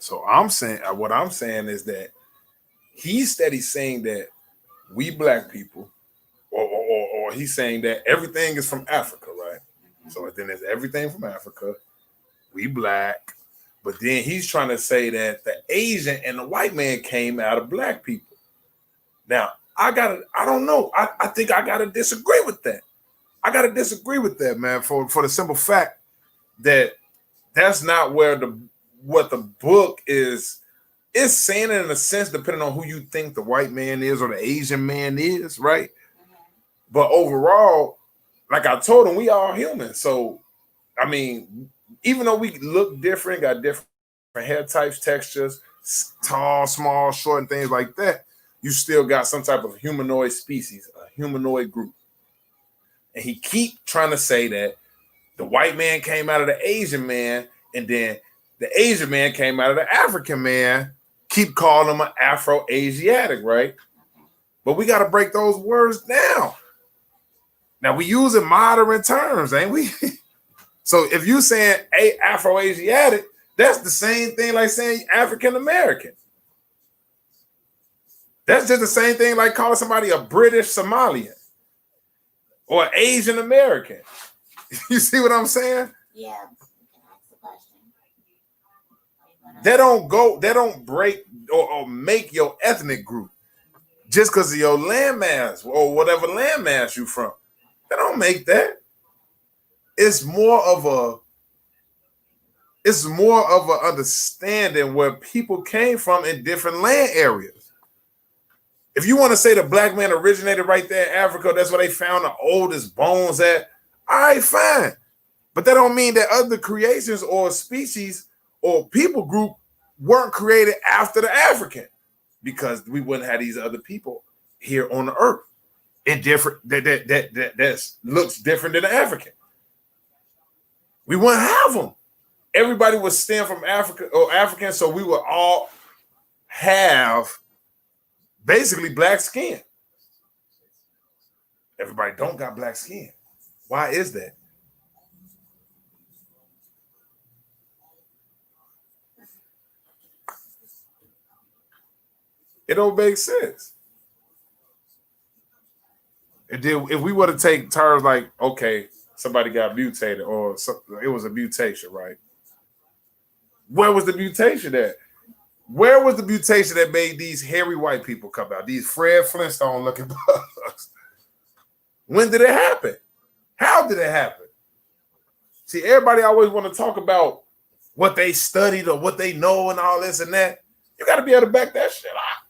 So I'm saying what I'm saying is that he's steady saying that we black people, or he's saying that everything is from Africa, right? So then there's everything from Africa. We black, but then he's trying to say that the Asian and the white man came out of black people. Now I don't know. I think I gotta disagree with that. I gotta disagree with that, man, for the simple fact that that's not what the book is. It's saying it in a sense, depending on who you think the white man is or the Asian man is, right? But overall, like I told him, we all human. So, I mean, even though we look different, got different hair types, textures, tall, small, short, and things like that, you still got some type of humanoid species, a humanoid group. And he keep trying to say that the white man came out of the Asian man, and then the Asian man came out of the African man. Keep calling him an Afro-Asiatic, right? But we got to break those words down. Now we using modern terms, ain't we? So if you saying Afro-Asiatic, that's the same thing like saying African American. That's just the same thing like calling somebody a British Somalian or Asian American. You see what I'm saying? Yeah. That's the question. They don't break or make your ethnic group just because of your landmass or whatever landmass you from. They don't make that. It's more of an understanding where people came from in different land areas. If you want to say the black man originated right there in Africa, that's where they found the oldest bones at. All right, fine. But that don't mean that other creations or species or people group weren't created after the African, because we wouldn't have these other people here on the earth. It different that looks different than the African. We wouldn't have them. Everybody would stem from Africa or African, so we would all have basically black skin. Everybody don't got black skin. Why is that? It don't make sense. If we were to take terms like, okay, somebody got mutated or it was a mutation, right? Where was the mutation at? Where was the mutation that made these hairy white people come out? These Fred Flintstone looking bugs. When did it happen? How did it happen? See, everybody always want to talk about what they studied or what they know and all this and that. You got to be able to back that shit up.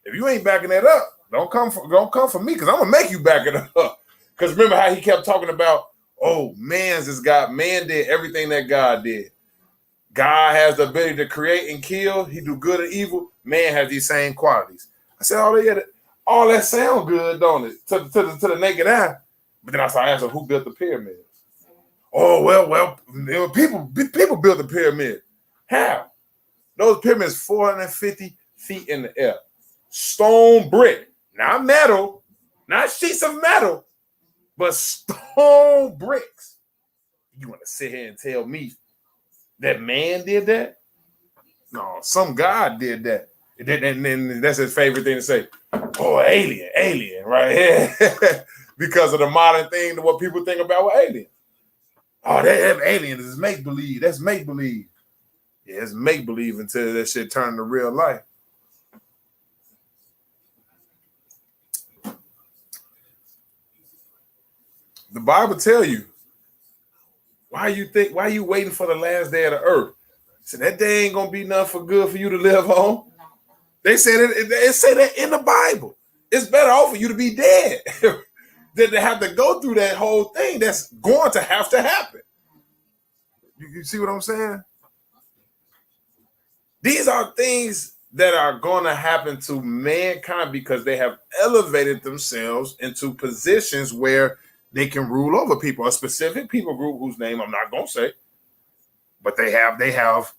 If you ain't backing that up, don't come for me, because I'm gonna make you back it up. Because remember how he kept talking about, oh, man's is God. Man did everything that God did. God has the ability to create and kill. He do good and evil. Man has these same qualities. I said, all that sound good, don't it? To the naked eye. But then I started asking, who built the pyramids? Oh, well, people built the pyramid. How? Those pyramids 450 feet in the air. Stone brick. Not metal, not sheets of metal, but stone bricks. You want to sit here and tell me that man did that? No, some God did that. And then that's his favorite thing to say. Oh, alien, right here. Because of the modern thing, to what people think about with aliens. Oh, that alien is make-believe. That's make-believe. Yeah, it's make-believe until that shit turned to real life. The Bible tell you, why you waiting for the last day of the earth? So that day ain't gonna be nothing for good for you to live on. They say that in the Bible. It's better off for you to be dead than to have to go through that whole thing that's going to have to happen. You see what I'm saying? These are things that are going to happen to mankind because they have elevated themselves into positions where they can rule over people, a specific people group whose name I'm not going to say, but they have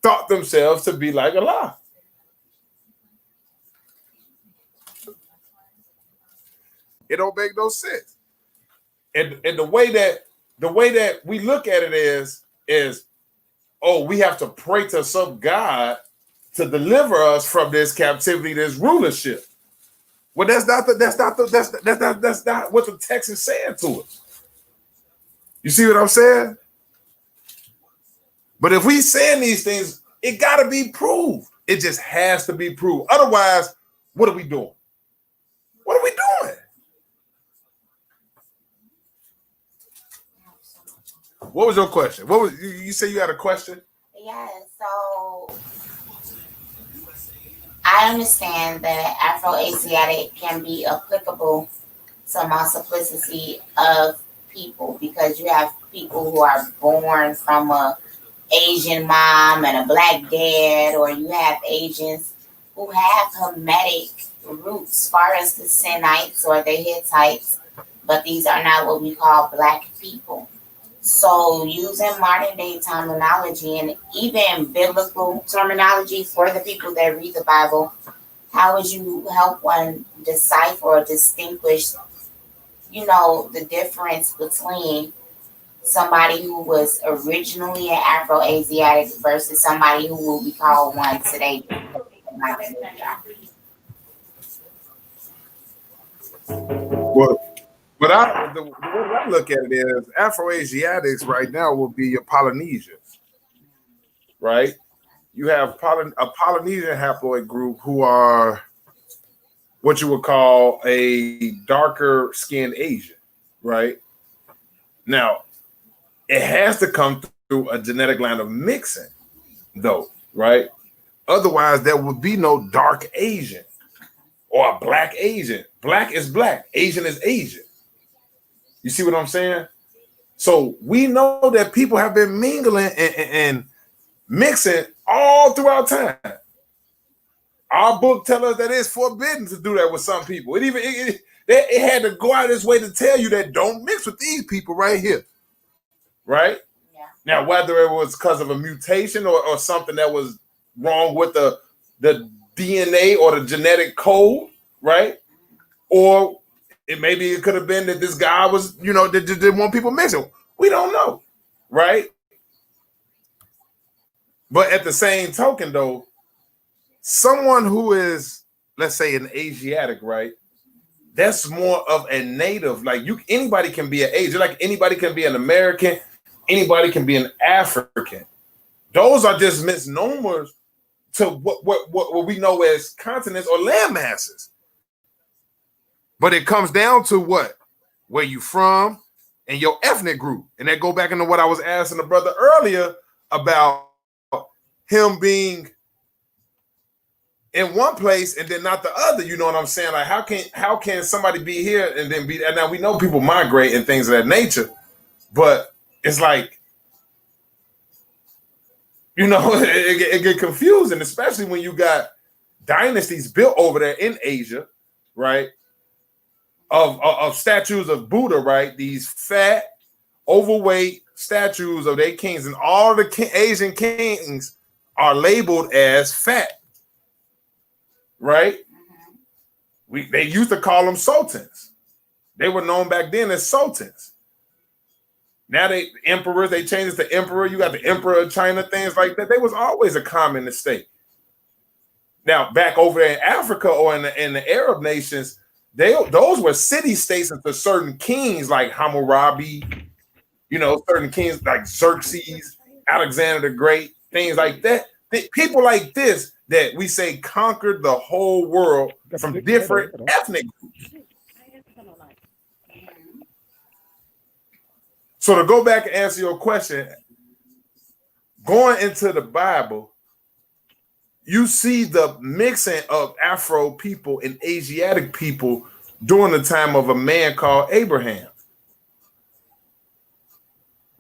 thought themselves to be like Allah. It don't make no sense. And the way that we look at it is oh, we have to pray to some God to deliver us from this captivity, this rulership. Well, that's not what the text is saying to us. You see what I'm saying? But if we saying these things, it got to be proved. It just has to be proved. Otherwise, what are we doing? What are we doing? What was your question? What was you say you had a question? Yeah, so I understand that Afro-Asiatic can be applicable to multiplicity of people because you have people who are born from a Asian mom and a black dad, or you have Asians who have Hamitic roots, as far as the Sinites or the Hittites, but these are not what we call black people. So, using modern day terminology and even biblical terminology for the people that read the Bible, how would you help one decipher or distinguish, the difference between somebody who was originally an Afro-Asiatic versus somebody who will be called one today? Well, the way I look at it is Afro-Asiatics right now will be your Polynesians, right? You have a Polynesian haploid group who are what you would call a darker skinned Asian, right? Now, it has to come through a genetic line of mixing, though, right? Otherwise, there would be no dark Asian or a black Asian. Black is black, Asian is Asian. You see what I'm saying? So we know that people have been mingling and mixing all throughout time. Our book tells us that it's forbidden to do that with some people. It had to go out its way to tell you that don't mix with these people right here. Right? Yeah. Now, whether it was because of a mutation or something that was wrong with the DNA or the genetic code, right? Or it could have been that this guy was, that didn't want people mixing. We don't know, right? But at the same token, though, someone who is, let's say, an Asiatic, right? That's more of a native. Like anybody can be an Asian, like anybody can be an American, anybody can be an African. Those are just misnomers to what we know as continents or land masses. But it comes down to what? Where you from and your ethnic group. And that go back into what I was asking the brother earlier about him being in one place and then not the other. You know what I'm saying? Like how can somebody be here and then be, and now we know people migrate and things of that nature, but it's like, it get confusing, especially when you got dynasties built over there in Asia, right? Of statues of Buddha, right? These fat, overweight statues of their kings, and all the Asian kings are labeled as fat, right? They used to call them sultans. They were known back then as sultans. Now emperors, they changed it to emperor. You got the emperor of China, things like that. They was always a communist state. Now, back over there in Africa or in the Arab nations, those were city states unto certain kings like Hammurabi, certain kings like Xerxes, Alexander the Great, things like that. People like this that we say conquered the whole world from different ethnic groups. So to go back and answer your question, going into the Bible, you see the mixing of Afro people and Asiatic people during the time of a man called Abraham.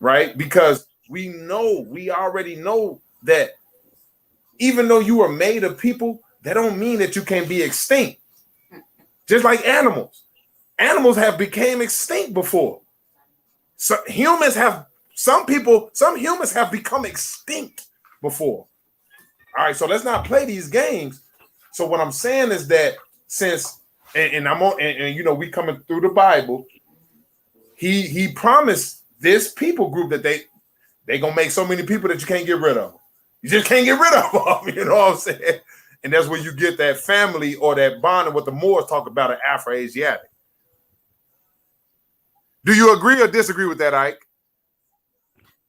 Right? Because we already know that even though you are made of people, that don't mean that you can be extinct. Just like animals. Animals have become extinct before. So some humans have become extinct before. All right, so let's not play these games. So what I'm saying is that since we coming through the Bible, he promised this people group that They gonna make so many people that you can't get rid of. You just can't get rid of them. You know what I'm saying? And that's where you get that family or that bond, and what the Moors talk about, an Afro-Asiatic. Do you agree or disagree with that, Ike?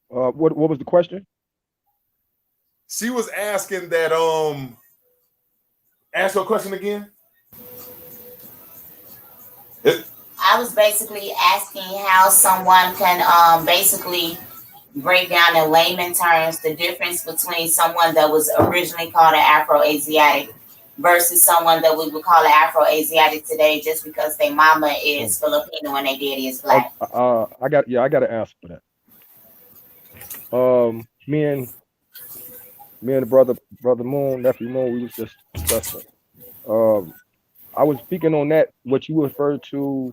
What was the question? She was asking that. Ask your question again. I was basically asking how someone can basically break down in layman terms the difference between someone that was originally called an Afro-Asiatic versus someone that we would call an Afro-Asiatic today just because their mama is Filipino and their daddy is black. I got an answer for that. Me and the brother Moon, nephew Moon, we was just discussing. I was speaking on that, what you referred to.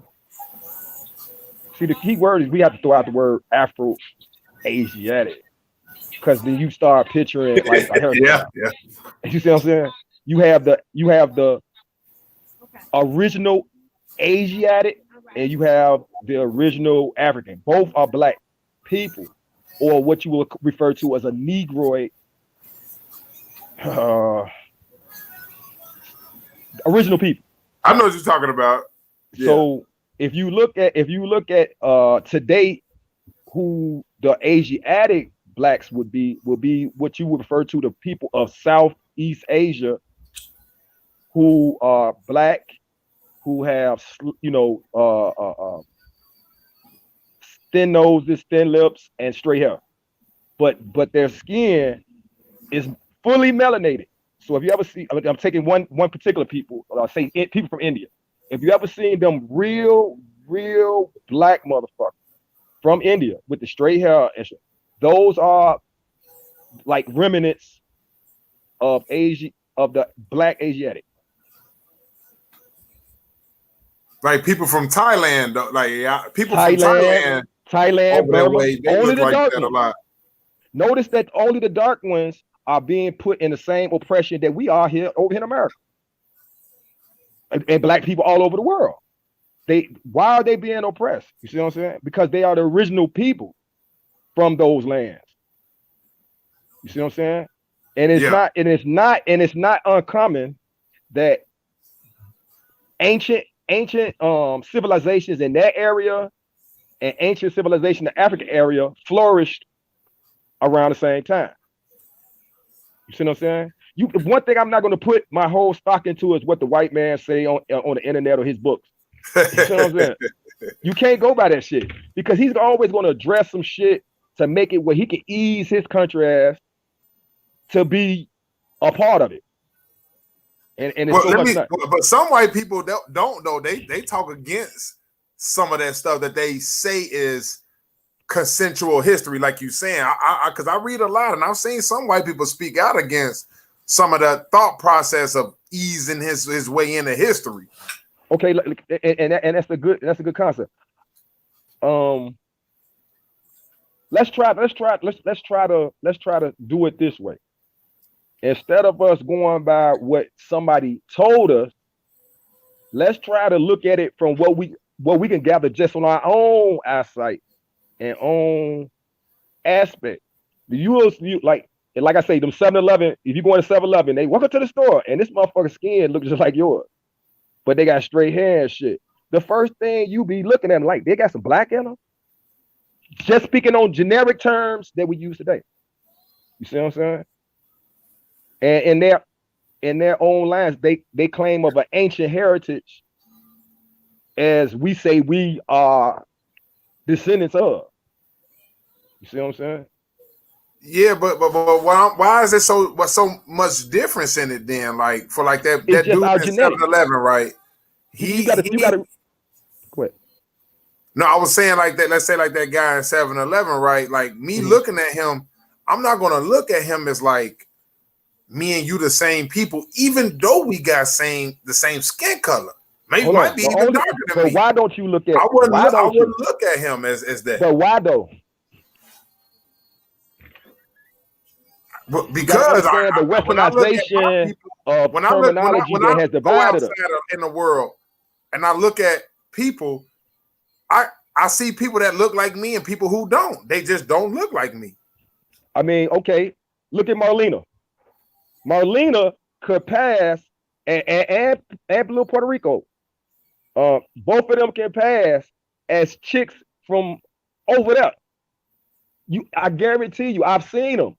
See, the key word is we have to throw out the word Afro-Asiatic, because then you start picturing, like I heard. yeah. You see what I'm saying? You have the original Asiatic, and you have the original African. Both are black people, or what you will refer to as a Negroid. Original people. I know what you're talking about. Yeah. So if you look at today, who the Asiatic blacks would be what you would refer to the people of Southeast Asia, who are black, who have thin noses, thin lips, and straight hair, but their skin is fully melanated. So if you ever see, I'm taking one particular people, say people from India. If you ever seen them real black motherfuckers from India with the straight hair and shit, those are like remnants of the black Asiatic. Like people from Thailand, people from Thailand, Burma, way, they only look the like dark that a ones. lot. Notice that only the dark ones are being put in the same oppression that we are here over in America, and black people all over the world. Why are they being oppressed? You see what I'm saying? Because they are the original people from those lands. You see what I'm saying? And it's not uncommon that ancient civilizations in that area and ancient civilization in the African area flourished around the same time. You see what I'm saying? One thing I'm not going to put my whole stock into is what the white man say on the internet or his books. You see what I'm saying? You can't go by that shit, because he's always going to address some shit to make it where he can ease his country ass to be a part of it. And it's but some white people don't know. They talk against some of that stuff that they say is consensual history, like you saying. Because I read a lot, and I've seen some white people speak out against some of the thought process of easing his way into history. Okay, and that's a good concept. Let's try to do it this way. Instead of us going by what somebody told us, let's try to look at it from what we can gather just on our own eyesight and own aspect. Like I say, them 7-Eleven, if you go into 7-Eleven, they walk up to the store and this motherfucker's skin looks just like yours, but they got straight hair and shit. The first thing you be looking at them, like, they got some black in them. Just speaking on generic terms that we use today. You see what I'm saying? And in their own lands, they claim of an ancient heritage, as we say we are descendants of. You see what I'm saying? Yeah, but why is there so much difference in it then? Like for like that dude in 7-Eleven, right? You gotta quit. No, I was saying like that. Let's say like that guy in 7-Eleven, right? Like me looking at him, I'm not gonna look at him as like me and you the same people, even though we got the same skin color. Maybe might be even darker than me. Why don't you look at? I wouldn't look at him as that. But why though? But because the westernization of terminology that has divided us in the world, and I look at people, I see people that look like me and people who don't. They just don't look like me. I mean, okay, look at Marlena. Marlena could pass, and little Puerto Rico. Both of them can pass as chicks from over there. I guarantee you, I've seen them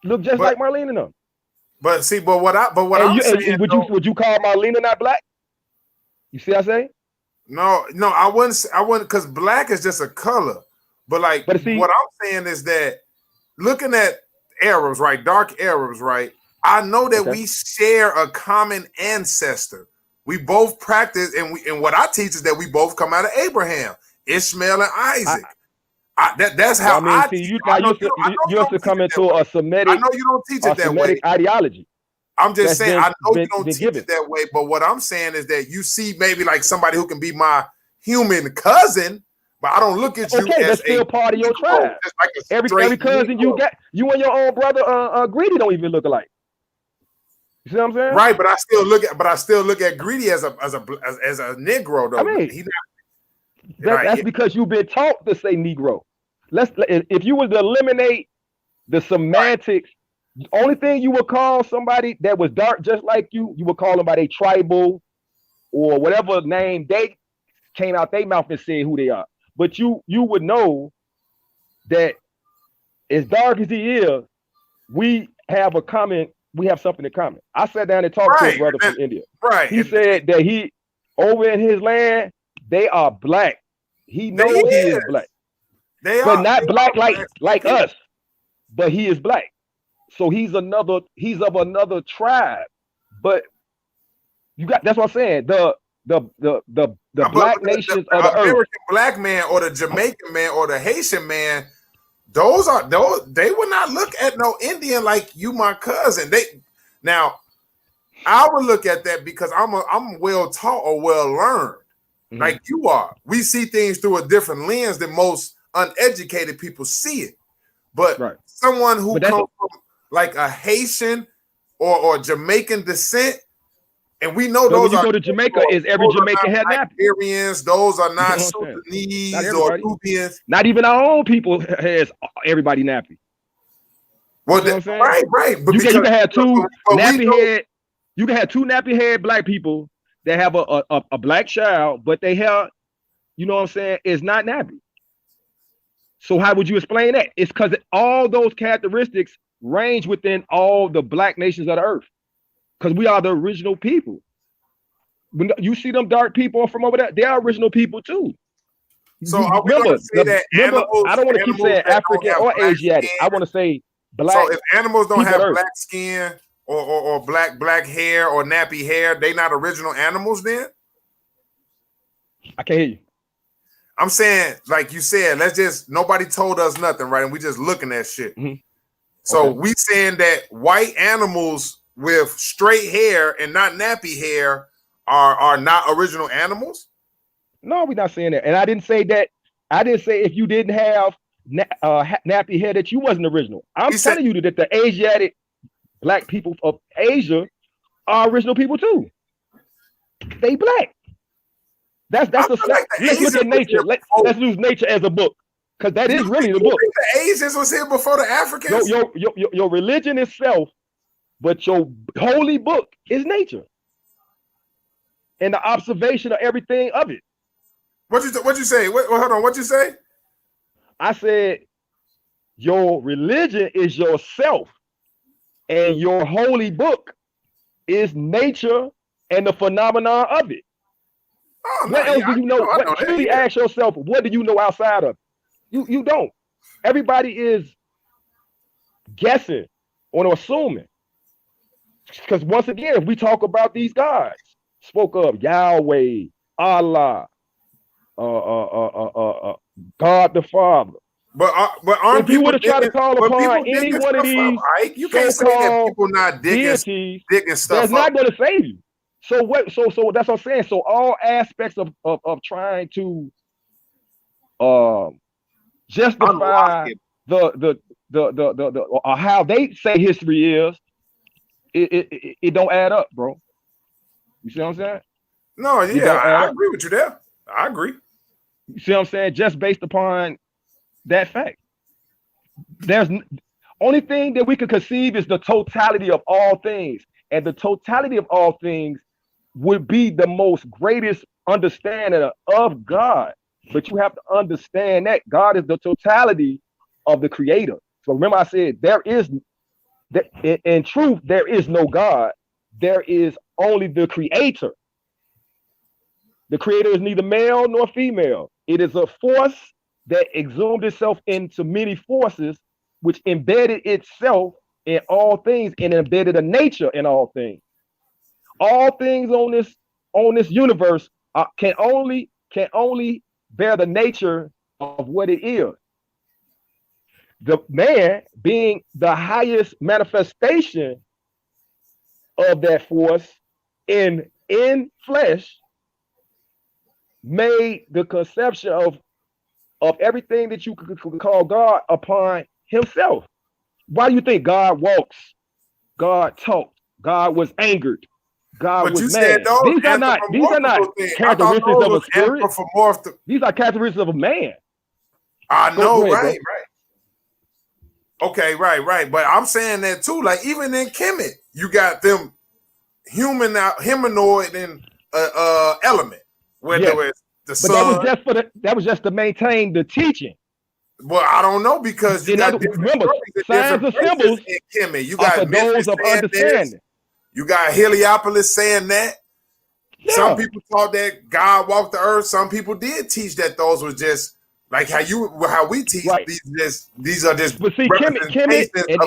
look just But like Marlena and them. but see, but what And I'm saying, would you call Marlena not black? You see what I say? no, I wouldn't because black is just a color. But like see, what I'm saying is that looking at Arabs, right? Dark Arabs, right? I know that we share a common ancestor. We both practice, and what I teach is that we both come out of Abraham, Ishmael, and Isaac. That's how I see, teach. you have to come into a Semitic. I know you don't teach it that way. Ideology. I'm just saying, I know you don't teach it that way, but what I'm saying is that you see maybe like somebody who can be my human cousin, but I don't look at you as that's still part of your tribe. Like every cousin you got, you and your own brother Greedy don't even look alike. You see what I'm saying? Right, but I still look at Greedy as a Negro though. I mean, that's because you've been taught to say Negro. If you was to eliminate the semantics, the only thing you would call somebody that was dark just like you would call them by their tribal or whatever name they came out their mouth and said who they are. But you would know that as dark as he is, we have something in common. I sat down and talked to a brother from India. Right. He said that he over in his land, they are black. He knows he is black. But not black like us. But he is black. So he's of another tribe. But that's what I'm saying. The black nations of the American earth. Black man or the Jamaican man or the Haitian man, they would not look at no Indian like you, my cousin. Now I would look at that because I'm well taught or well learned, like you are. We see things through a different lens than most uneducated people see it. But someone who comes from like a Haitian or Jamaican descent, and we know those when you go to Jamaica, is every Jamaican had Nigerians? Those are not Sudanese or Nubians. Not even our own people has everybody nappy. Well, right. But you can have two nappy head. You can have two nappy head black people that have a black child, but they have, you know what I'm saying, is not nappy. So how would you explain that? It's because all those characteristics range within all the black nations of the earth. Because we are the original people. When you see them dark people from over there, they are original people too. So are we going to say that animals, I don't want to keep saying African or Asiatic. I want to say black. So if animals don't have black skin or black hair or nappy hair, they not original animals then? I can't hear you. I'm saying, like you said, nobody told us nothing, right? And we just looking at shit. So we saying that white animals with straight hair and not nappy hair are not original animals? No, we're not saying that. And I didn't say that. I didn't say if you didn't have nappy hair that you wasn't original. I'm telling you that the Asiatic black people of Asia are original people too. They black. That's a fact. Let's look at nature. Let's use nature as a book. Because that is really the book. The Asians was here before the Africans. Your religion is self, but your holy book is nature. And the observation of everything of it. What you say? Hold on. What you say? I said your religion is yourself, and your holy book is nature and the phenomenon of it. Oh, what else do you know? Truly ask yourself, what do you know outside of it? You don't. Everybody is guessing or assuming. Because once again, if we talk about these gods, spoke of Yahweh, Allah, God the Father. But aren't if you would have tried to call upon any one of these, you can't say that people not digging stuff. That's not going to save you. So what? So that's what I'm saying. So all aspects of trying to justify the how they say history is, it don't add up, bro. You see what I'm saying? No, yeah, I agree with you there. I agree. You see what I'm saying? Just based upon that fact. Only thing that we can conceive is the totality of all things. And the totality of all things would be the most greatest understanding of God. But you have to understand that God is the totality of the creator. So remember, I said there is in truth, there is no God. There is only the creator. The creator is neither male nor female. It is a force that exhumed itself into many forces, which embedded itself in all things and embedded a nature in all things. All things on this universe can only bear the nature of what it is. The man being the highest manifestation of that force in flesh made the conception of everything that you could call God upon himself. Why do you think God walks? God talked. God was angered. God But was you mad. said those These are not things. characteristics of a spirit. Anthropomorphic. These are characteristics of a man. I know, go ahead, right, right. Okay, right. But I'm saying that too. Like even in Kemet, you got them humanoid and element, whether Yes. it's the But sun. that was just to maintain the teaching. Well, I don't know because you got different remember, signs and symbols in Kemet. You are for got Memphis those of saying understanding. this. You got Heliopolis saying that. Yeah. Some people thought that God walked the earth. Some people did teach that those was just like how we teach. Right. These are just. But see, Kemet, and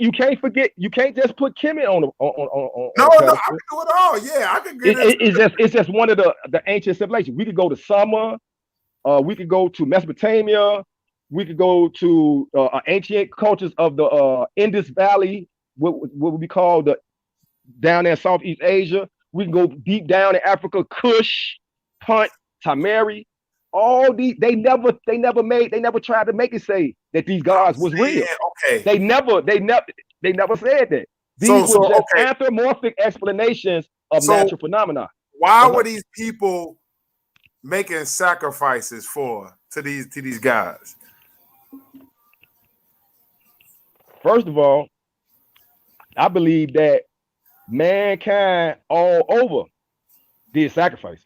you can't forget. You can't just put Kemet on. No, I can do it all. Yeah, I can get it. It's just one of the ancient civilizations. We could go to Sumer. We could go to Mesopotamia. We could go to ancient cultures of the Indus Valley, what would be called the down there in Southeast Asia. We can go deep down in Africa, Kush, Punt, Tamari. All these, they never tried to make it say that these gods was real. Okay. They never said that. These were just anthropomorphic explanations of natural phenomena. Why were these people making sacrifices to these guys? First of all, I believe that mankind all over did sacrifice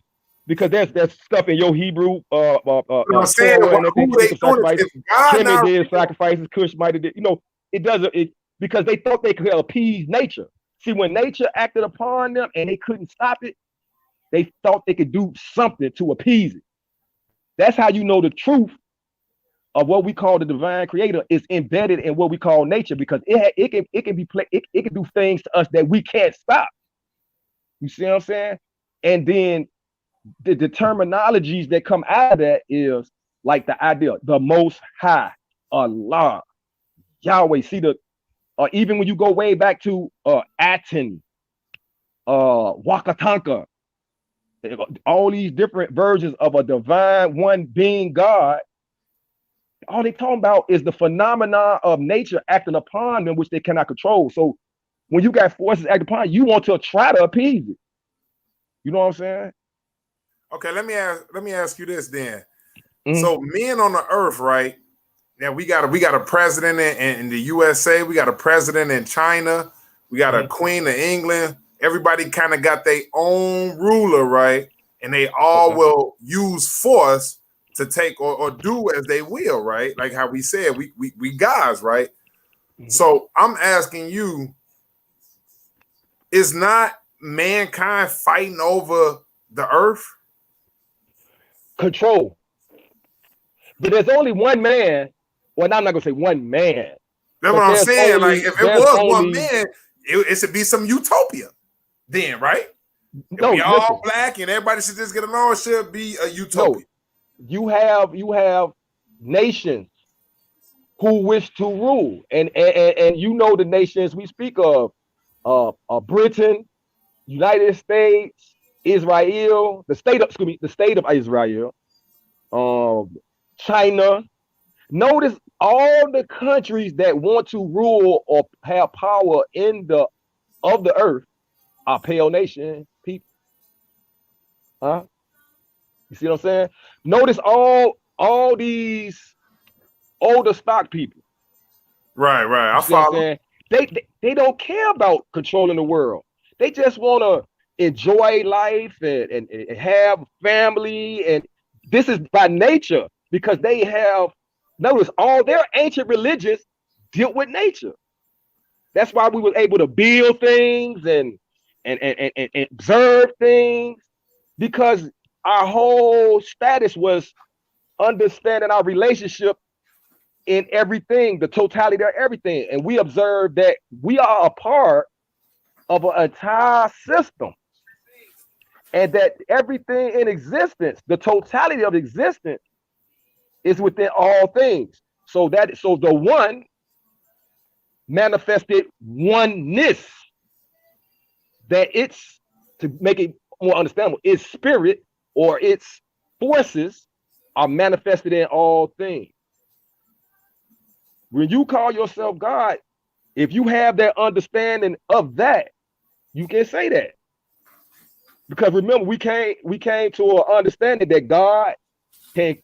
because there's stuff in your Hebrew. I'm saying Kemet did sacrifices. Cush might have did. It doesn't. Because they thought they could appease nature. See, when nature acted upon them and they couldn't stop it, they thought they could do something to appease it. That's how you know the truth of what we call the divine creator is embedded in what we call nature, because it can do things to us that we can't stop. You see what I'm saying? And then the terminologies that come out of that is like the idea, the Most High, Allah, Yahweh. See even when you go way back to Aten, Wakatanka, all these different versions of a divine one being God. All they talking about is the phenomena of nature acting upon them, which they cannot control. So when you got forces acting upon you, want to try to appease it. You know what I'm saying? Okay, let me ask you this then. Mm-hmm. So men on the earth, right? Now we got a president in the USA, we got a president in China, we got a queen of England. Everybody kind of got their own ruler, right? And they all will use force to take or do as they will, right? Like how we said, we guys, right? Mm-hmm. So I'm asking you, is not mankind fighting over the earth? Control. But there's only one man. Well, I'm not gonna say one man. That's what I'm saying. Like if it was one man, it should be some utopia then, right? No, we all black and everybody should just get along. It should be a utopia. No, you have nations who wish to rule, and the nations we speak of, Britain, United States, Israel, the state of Israel, China. Notice all the countries that want to rule or have power of the earth are pale nation people. Huh? You see what I'm saying? Notice all these older stock people. Right. I You see what I'm follow. saying? They don't care about controlling the world. They just want to enjoy life and have family. And this is by nature because they have, notice, all their ancient religions deal with nature. That's why we were able to build things and observe things because our whole status was understanding our relationship in everything, the totality of everything. And we observe that we are a part of an entire system and that everything in existence, the totality of existence is within all things. So the one manifested oneness, that it's, to make it more understandable, its spirit or its forces are manifested in all things. When you call yourself God, if you have that understanding of that, you can say that. Because remember, we came to an understanding that God can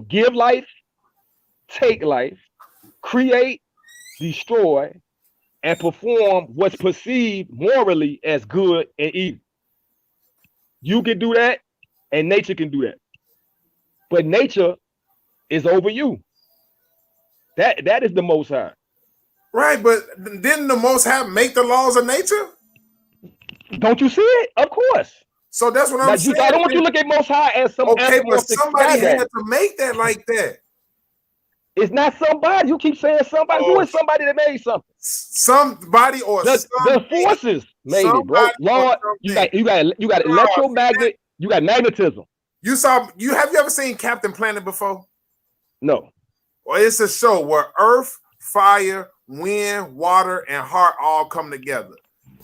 give life, take life, create, destroy, and perform what's perceived morally as good and evil. You can do that, and nature can do that. But nature is over you. That is the Most High. Right, but didn't the Most High make the laws of nature? Don't you see it? Of course. So that's what Now, I'm saying. I don't want you to look at Most High as some Okay, but anthropomorphic somebody had standard. to make that like that. It's not somebody. You keep saying somebody. Who is somebody that made something? Somebody or The forces made it, bro. Lord, you got electromagnet. You got magnetism. Have you ever seen Captain Planet before? No. Well, it's a show where earth, fire, wind, water, and heart all come together.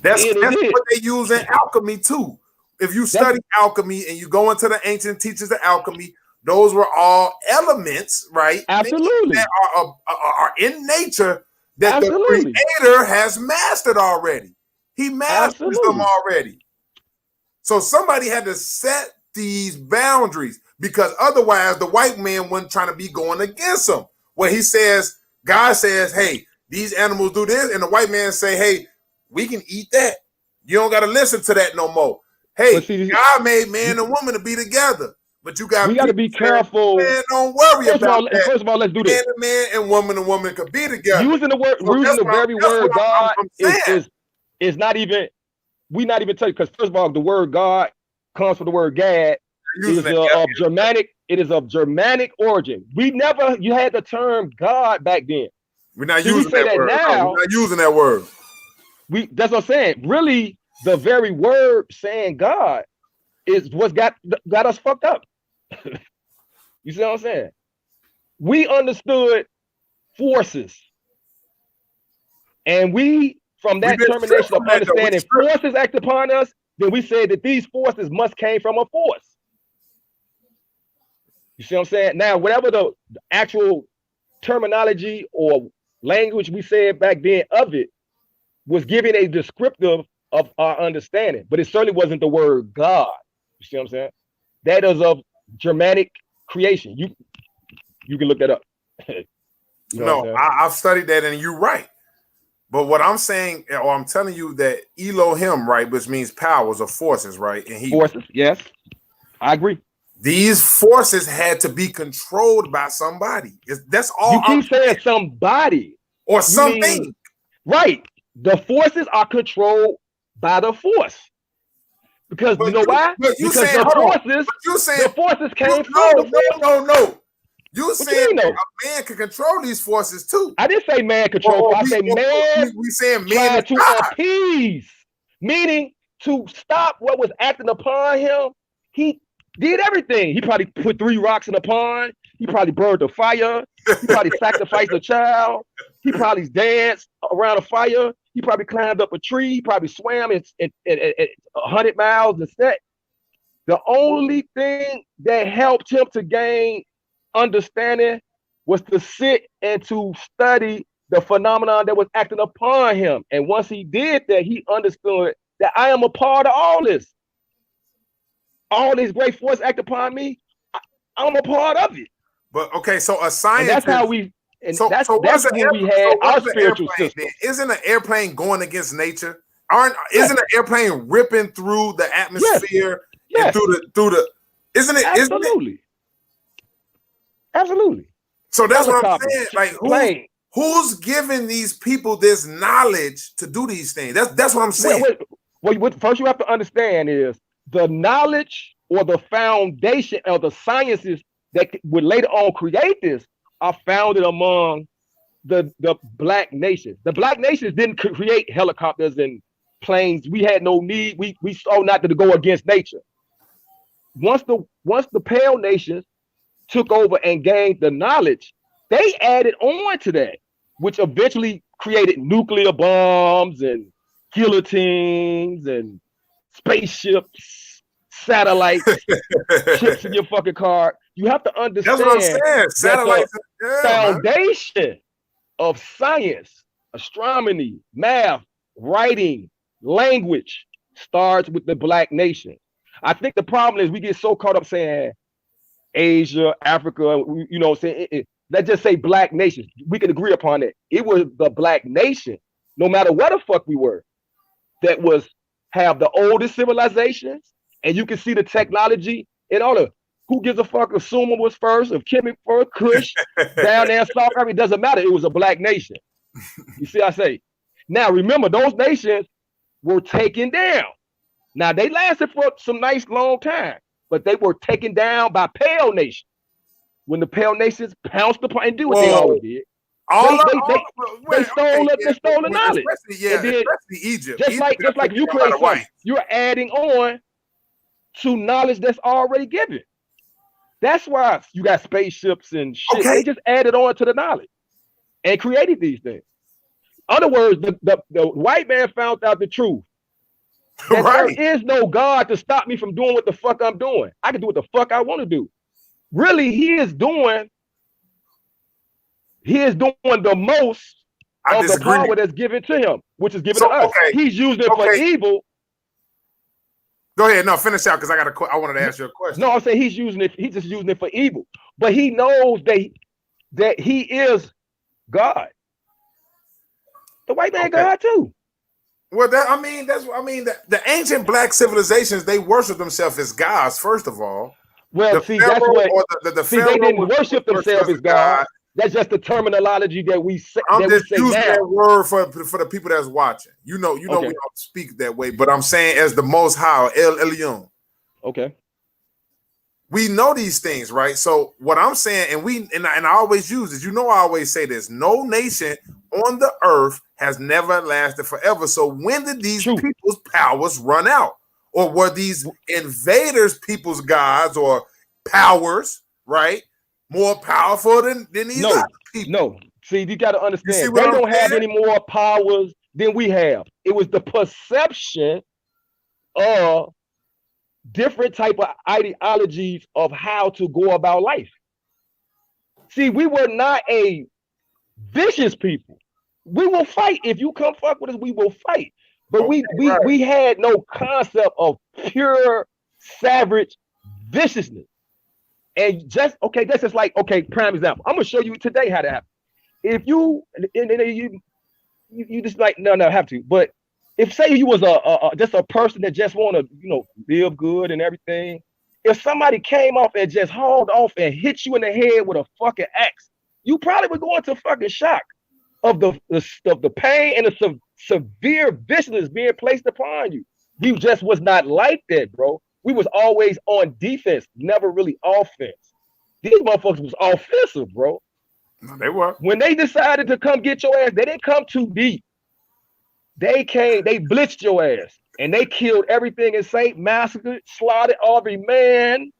That's what they use in alchemy too. If you study alchemy and you go into the ancient teachers of alchemy, those were all elements, right? Absolutely. That are in nature that the Creator has mastered already. He masters them already. So somebody had to set these boundaries because otherwise the white man wasn't trying to be going against them. Where he says, God says, hey, these animals do this, and the white man say, hey, we can eat that. You don't got to listen to that no more. Hey, God made man and woman to be together. But we got to be careful. Man, don't worry about that. First of all, let's do this. Man and woman could be together. Using the very word God is not even, we not even tell you, because first of all, the word God comes from the word Gad. It is of Germanic origin. You had the term God back then. We're not using that word. Now. We're not using that word. That's what I'm saying. Really, the very word saying God is what's got us fucked up. You see what I'm saying? We understood forces. And from that termination of understanding forces act upon us, then we said that these forces must came from a force. You see what I'm saying? Now, whatever the actual terminology or language we said back then of it was giving a descriptive of our understanding, but it certainly wasn't the word God. You see what I'm saying? That is of Germanic creation. You can look that up. I've studied that, and you're right. But what I'm saying, or I'm telling you that Elohim, right, which means powers or forces, right? And forces, yes, I agree. These forces had to be controlled by somebody. That's all. You keep saying somebody or something, right? The forces are controlled by the force. Because you know why? Because the forces came from No. You saying a man can control these forces too. I didn't say man control. I said man. We saying man to appease, meaning to stop what was acting upon him. He did everything. He probably put 3 rocks in a pond. He probably burned the fire. He probably sacrificed a child. He probably danced around a fire. He probably climbed up a tree. He probably swam at 100 miles a second. The only thing that helped him to gain understanding was to sit and to study the phenomenon that was acting upon him. And once he did that, he understood that I am a part of all this. All these great forces act upon me. I'm a part of it. But okay, so a scientist. And that's how we. And So that's what's an where we airplane? had So our what's an spiritual airplane system. then? Isn't an airplane going against nature? Isn't an airplane ripping through the atmosphere and Yes. through the? Isn't it? Isn't it? Absolutely. Absolutely. So that's what I'm Helicopters, saying. Like plane. who's giving these people this knowledge to do these things? That's what I'm saying. What first you have to understand is the knowledge or the foundation of the sciences that would later on create this are founded among the black nations. The black nations didn't create helicopters and planes. We had no need. We saw not to go against nature. Once the pale nations took over and gained the knowledge, they added on to that, which eventually created nuclear bombs and guillotines and spaceships, satellites, chips in your fucking car. You have to understand. That's what I'm saying. Satellites. The foundation of science, astronomy, math, writing, language starts with the black nation. I think the problem is we get so caught up saying Asia, Africa, you know, saying let's just say black nations. We can agree upon it. It was the black nation, no matter what the fuck we were, that have the oldest civilizations, and you can see the technology in all of. Who gives a fuck if Sumer was first, if Kemet first, Kush, down there in South Africa? It doesn't matter. It was a black nation. You see, I say. Now remember, those nations were taken down. Now they lasted for some nice long time, but they were taken down by pale nations. When the pale nations pounced upon and do what they always did. They stole the knowledge. Especially Egypt. Just like you create something, you're adding on to knowledge that's already given. That's why you got spaceships and shit. Okay. They just added on to the knowledge and created these things. In other words, the white man found out the truth. That there is no God to stop me from doing what the fuck I'm doing. I can do what the fuck I want to do. Really, he is doing the most of the power that's given to him, which is given to us. Okay. He's using it for evil. Go ahead. No, finish out because I wanted to ask you a question. No, I'm saying he's just using it for evil. But he knows that he is God. The white man God too. Well, the ancient black civilizations, they worship themselves as gods, first of all. Well, see, that's what they didn't worship themselves as God. That's just the terminology that we say. I'm just using that word for the people that's watching. You know, we don't speak that way, but I'm saying as the Most High, El Elyon. Okay. We know these things, right? So what I'm saying, and I always use this. You know, I always say this: no nation on the earth has never lasted forever. So when did these people's powers run out, or were these invaders people's gods or powers, right? More powerful than these other people. No. See, you got to understand. They don't have any more powers than we have. It was the perception of different type of ideologies of how to go about life. See, we were not a vicious people. We will fight. If you come fuck with us, we will fight. But we had no concept of pure savage viciousness. And that's just like, prime example. I'm gonna show you today how to happen. If you just like, no, have to. But if say you was just a person that just want to, live good and everything, if somebody came off and just hauled off and hit you in the head with a fucking axe, you probably would go into fucking shock of the pain and the severe viciousness being placed upon you. You just was not like that, bro. We was always on defense, never really offense. These motherfuckers was offensive, bro. No, they were. When they decided to come get your ass, they didn't come too deep. They blitzed your ass, and they killed everything in sight, massacred, slaughtered every man,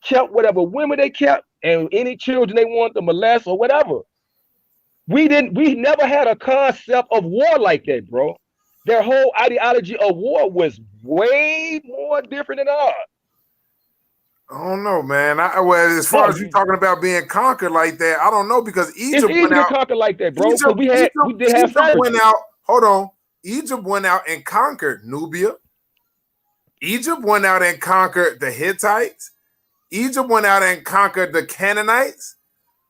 kept whatever women they kept, and any children they wanted to molest or whatever. We never had a concept of war like that, bro. Their whole ideology of war was way more different than ours. I don't know, man. As far as you talking about being conquered like that, I don't know, because Egypt went out. Conquer like that, bro. Egypt went out and conquered Nubia. Egypt went out and conquered the Hittites. Egypt went out and conquered the Canaanites.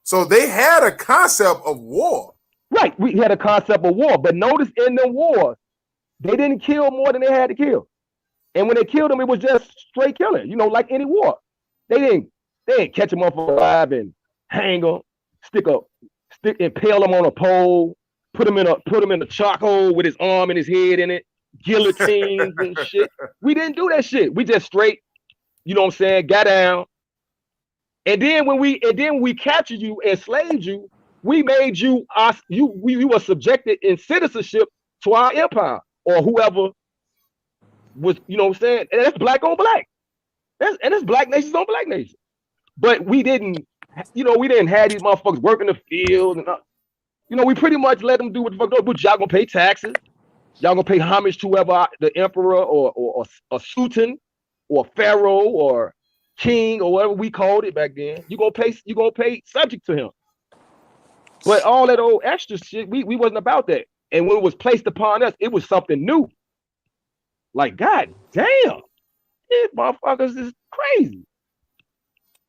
So they had a concept of war. Right. We had a concept of war, but notice in the war, they didn't kill more than they had to kill. And when they killed them, it was just straight killing, like any war. They didn't catch them up alive and hang them, impale them on a pole, put him in a charcoal with his arm and his head in it, guillotines and shit. We didn't do that shit. We just straight, got down. And then when we captured you, enslaved you, we made you we were subjected in citizenship to our empire or whoever was, and that's black on black. And it's black nations on black nations. But we didn't have these motherfuckers working the field and we pretty much let them do what the fuck they do. But y'all gonna pay taxes, y'all gonna pay homage to whoever the emperor or a sultan or pharaoh or king or whatever we called it back then. You gonna pay subject to him. But all that old extra shit, we wasn't about that. And when it was placed upon us, it was something new. Like, god damn, these motherfuckers is crazy.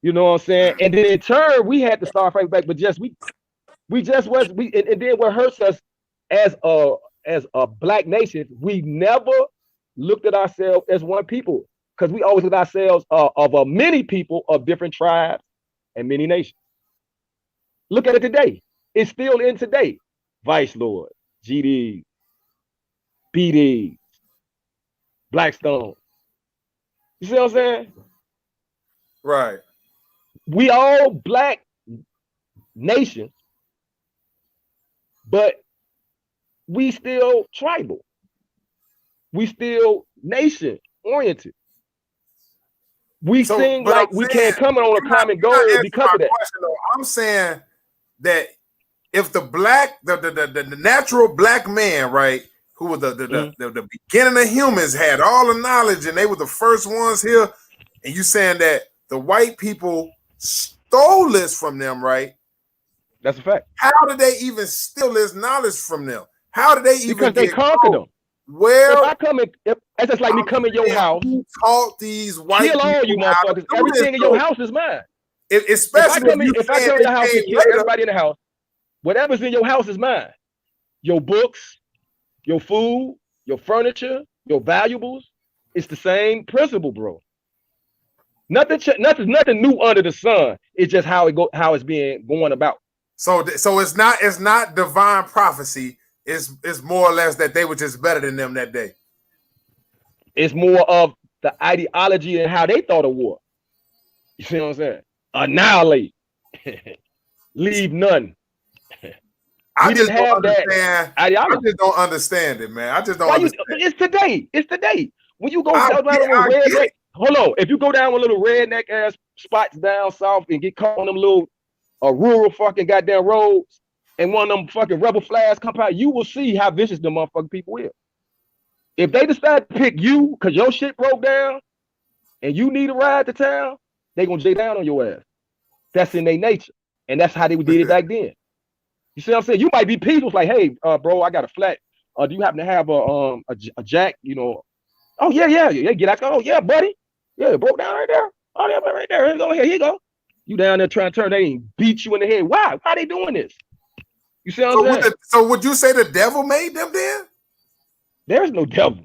You know what I'm saying? And then in turn, we had to start fighting back, but and then what hurts us as a black nation, we never looked at ourselves as one people, because we always look at ourselves of a many people of different tribes and many nations. Look at it today. It's still in today. Vice Lord, GD, BD, Blackstone. You see what I'm saying? Right. We all black nations, but we still tribal. We still nation oriented. We sing like we can't come on a common goal because of that. I'm saying that if the natural black man, right, who was the beginning of humans, had all the knowledge and they were the first ones here, and you saying that the white people stole this from them, right? That's a fact. How did they even steal this knowledge from them? How did they even? Because they conquered them. Well, it's just like me come in your house. Who taught these white kill all you motherfuckers? Everything in your house is mine. Especially if I come in your house and kill everybody in the house, whatever's in your house is mine. Your books, your food, your furniture, your valuables. It's the same principle, bro. Nothing new under the sun. It's just how it's being going about. So it's not divine prophecy. It's more or less that they were just better than them that day. It's more of the ideology and how they thought of war. You see what I'm saying? Annihilate, leave none. I just don't understand it, man. I just don't understand. It's today. When you go down redneck, hold on. If you go down with little redneck ass spots down south and get caught on them little rural fucking goddamn roads, and one of them fucking rebel flags come out, you will see how vicious the motherfucking people is. If they decide to pick you because your shit broke down and you need a ride to town, they gonna J down on your ass. That's in their nature. And that's how they did it back then. You see what I'm saying? You might be peaceful, like, hey, bro, I got a flat. Do you happen to have a jack, Oh, yeah, get out. Oh, yeah, buddy. Yeah, it broke down right there. Oh, yeah, right there. Here you go. You down there trying to turn, they ain't beat you in the head. Why? Why they doing this? You see what I'm saying? So would you say the devil made them then? There's no devil.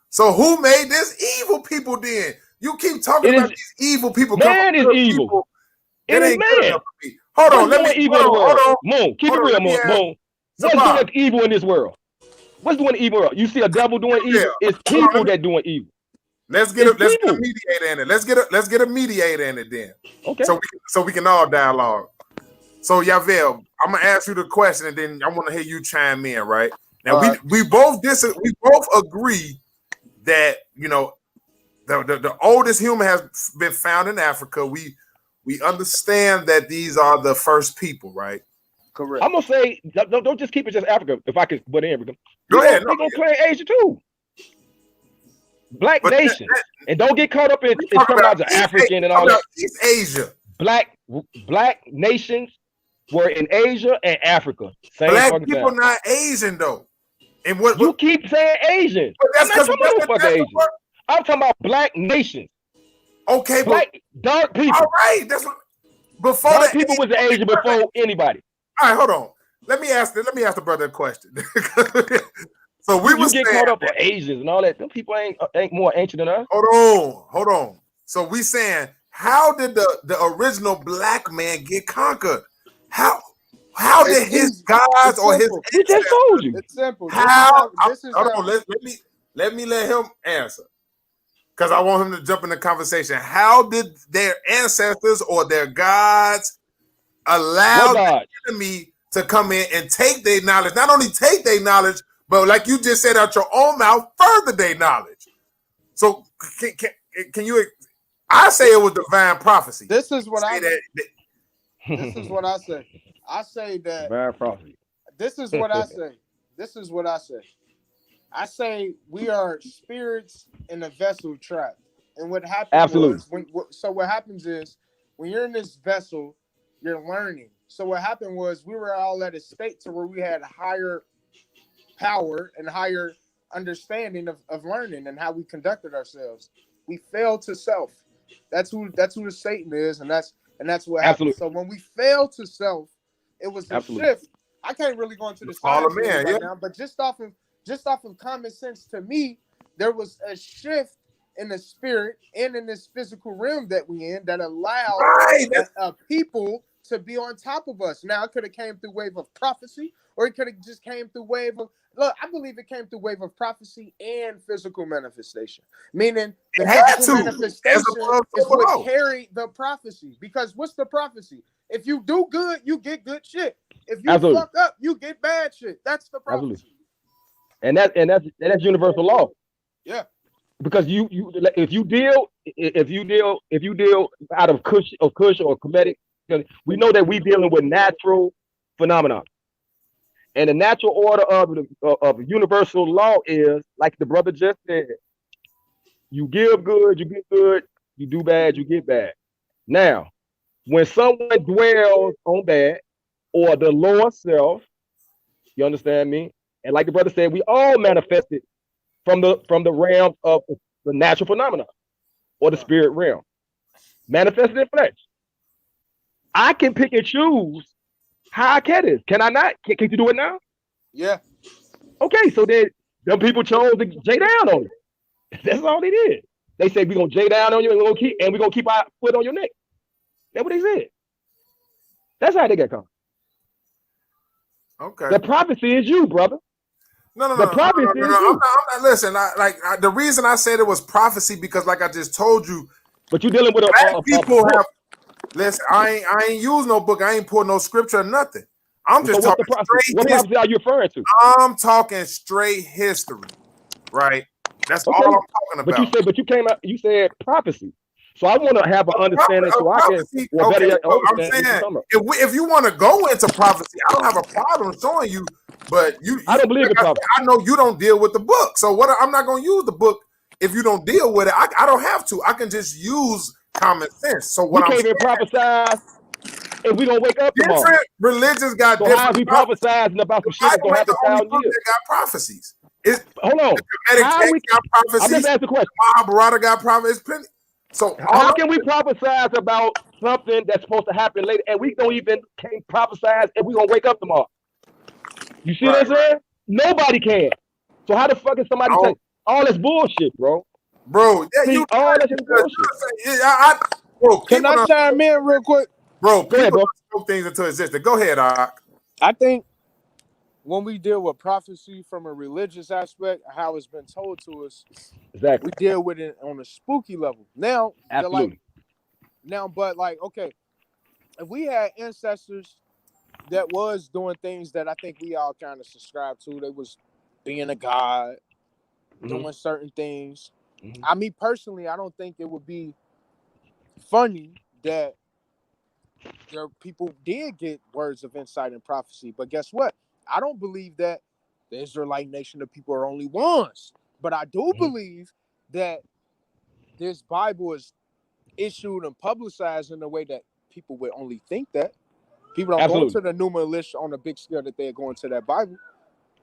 So who made this evil people then? You keep talking about these evil people. Man is evil. It ain't man. good enough for me. Hold on, let me hold on. Moon, keep it real, Moon. What's doing evil in this world? What's doing evil? You see a devil doing evil? It's people that doing evil. Let's get a mediator in it. Let's get a mediator in it then. Okay. So we can all dialogue. So Yavel, I'm gonna ask you the question, and then I want to hear you chime in. Right now, we both agree that the oldest human has been found in Africa. We understand that these are the first people, right? Correct. I'm gonna say don't just keep it just Africa. If I could put in Africa, go ahead. They're gonna play Asia too. Black nations, and don't get caught up in terms of African and all that. East Asia. Black nations were in Asia and Africa. Same Black people not Asian though. And what you keep saying Asian? I'm not talking about Asian. I'm talking about black nations. Okay, black dark people. All right, that's what. before Black the people was the Asian before anybody. All right, hold on. Let me ask the brother a question. So we You was get saying, caught up with Asians and all that. Them people ain't more ancient than us. hold on. So we saying, how did the original black man get conquered? How It's did his easy. gods It's or his simple. We just told you. It's simple. how? This is Hold how on. Let me let him answer because I want him to jump in the conversation. How did their ancestors or their gods allow What God? the enemy to come in and take their knowledge? Not only take their knowledge, but like you just said out your own mouth, further their knowledge. So can you? I say it was divine prophecy. this is what I Say this is what I say. I say that Divine prophecy. this is what I say. This is what I say. I say we are spirits in a vessel trapped. And what happened Absolutely. was what happens is when you're in this vessel, you're learning. So what happened was we were all at a state to where we had higher power and higher understanding of learning and how we conducted ourselves. We fell to self. That's who the Satan is, and that's what happened. Absolutely. So when we fell to self, it was a Absolutely. shift. I can't really go into the Fall of science man, right yeah. now, but just off of common sense, to me, there was a shift in the spirit and in this physical realm that we in that allowed right. people to be on top of us. Now it could have came through wave of prophecy, or it could have just came through wave of look. I believe it came through wave of prophecy and physical manifestation. Meaning the It had physical to. manifestation As above, is so what below. carried the prophecy. Because what's the prophecy? If you do good, you get good shit. If you Absolutely. fuck up, you get bad shit. That's the prophecy. Absolutely. And that's universal law. Yeah. Because if you deal out of Kush or comedic, we know that we dealing with natural phenomena. And the natural order of universal law is, like the brother just said, you give good, you get good, you do bad, you get bad. Now, when someone dwells on bad or the lower self, you understand me? And like the brother said, we all manifested from the realm of the natural phenomena or the spirit realm. Manifested in flesh. I can pick and choose how I can it. Can I not? Can you do it now? Yeah. Okay, so then them people chose to J down on it. That's all they did. They said we're gonna J down on you and we're gonna keep our foot on your neck. That's what they said. That's how they got caught. Okay. The prophecy is you, brother. No. The prophecy is I'm you. not. Listen, the reason I said it was prophecy because, like I just told you, But you're dealing with black people book. have. Listen, I ain't use no book. I ain't pull no scripture or nothing. I'm just So talking prophecy? straight What history. prophecy are you referring to? I'm talking straight history, right? That's Okay. all I'm talking about. But you said prophecy. So I want to have an understanding so I can Prophecy. well, Okay, better so I'm understand what you're saying talking about. if you want to go into prophecy, I don't have a problem showing you. But I don't believe in prophecy. I know you don't deal with the book, so what? I'm not going to use the book if you don't deal with it. I don't have to. I can just use common sense. So what We I'm can't even prophesize if we don't wake up tomorrow. different religions got So different. how is we prophesizing about some shit that's Bible gonna ain't happen the only 1,000 book years? that got prophecies. Hold on. The How text we? got I'm prophecies. just asking a question. Mahabharata got prophecies. Plenty. So How can we prophesize about something that's supposed to happen later, and we don't even can't prophesize if we gonna wake up tomorrow? You see what I'm saying? Nobody can. So how the fuck is somebody say all this bullshit, bro? Bro, yeah, See, you all that shit is bullshit. bro, Can I chime in real quick? Bro, Go ahead, people bro. spoke things into existence. Go ahead, Doc. I think when we deal with prophecy from a religious aspect, how it's been told to us, Exactly. we deal with it on a spooky level. Now, Absolutely. Okay, if we had ancestors that was doing things that I think we all kind of subscribe to, they was being a god, doing certain things. I mean, personally, I don't think it would be funny that there people did get words of insight and prophecy. But guess what? I don't believe that the Israelite nation of people are only ones. But I do believe that this Bible is issued and publicized in a way that people would only think that. People don't go into the Numa list on a big scale that they're going to that Bible.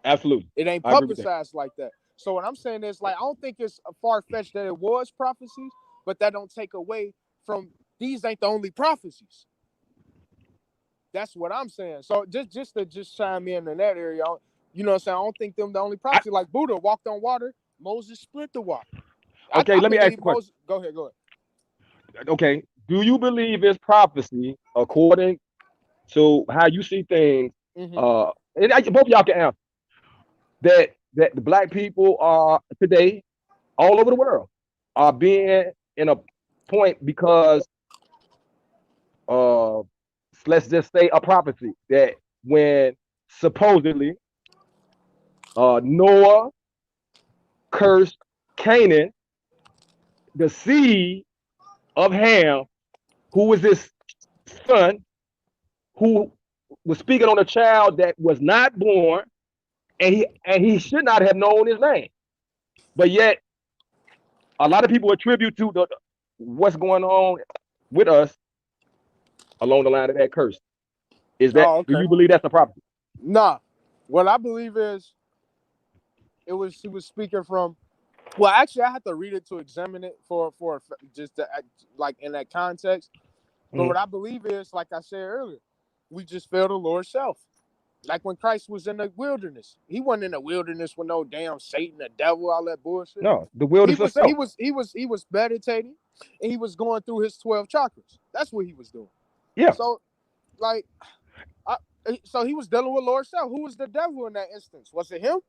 Absolutely. It ain't publicized like that. So what I'm saying is, like, I don't think it's a far-fetched that it was prophecies, but that don't take away from these ain't the only prophecies. That's what I'm saying. So just to chime in that area, you know what I'm saying? I don't think them the only prophecy. Like Buddha walked on water, Moses split the water. Okay, let me ask you a question. Moses, go ahead. Okay, do you believe it's prophecy according to how you see things? Mm-hmm. And both of y'all can answer that the black people are today all over the world are being in a point because let's just say a prophecy that when supposedly Noah cursed Canaan, the seed of Ham, who was his son, who was speaking on a child that was not born, and he should not have known his name. But yet, a lot of people attribute to what's going on with us along the line of that curse. Is that do you believe that's a prophecy? Nah. What I believe is he was speaking from. Well, actually, I have to read it to examine it for just to, like in that context. But what I believe is, like I said earlier, we just feel the Lord's self. Like when Christ was in the wilderness, he wasn't in the wilderness with no damn Satan, the devil, all that bullshit. No, the wilderness. He was meditating, and he was going through his 12 chakras. That's what he was doing. Yeah. So, like, so he was dealing with Lord's self. Who was the devil in that instance? Was it him?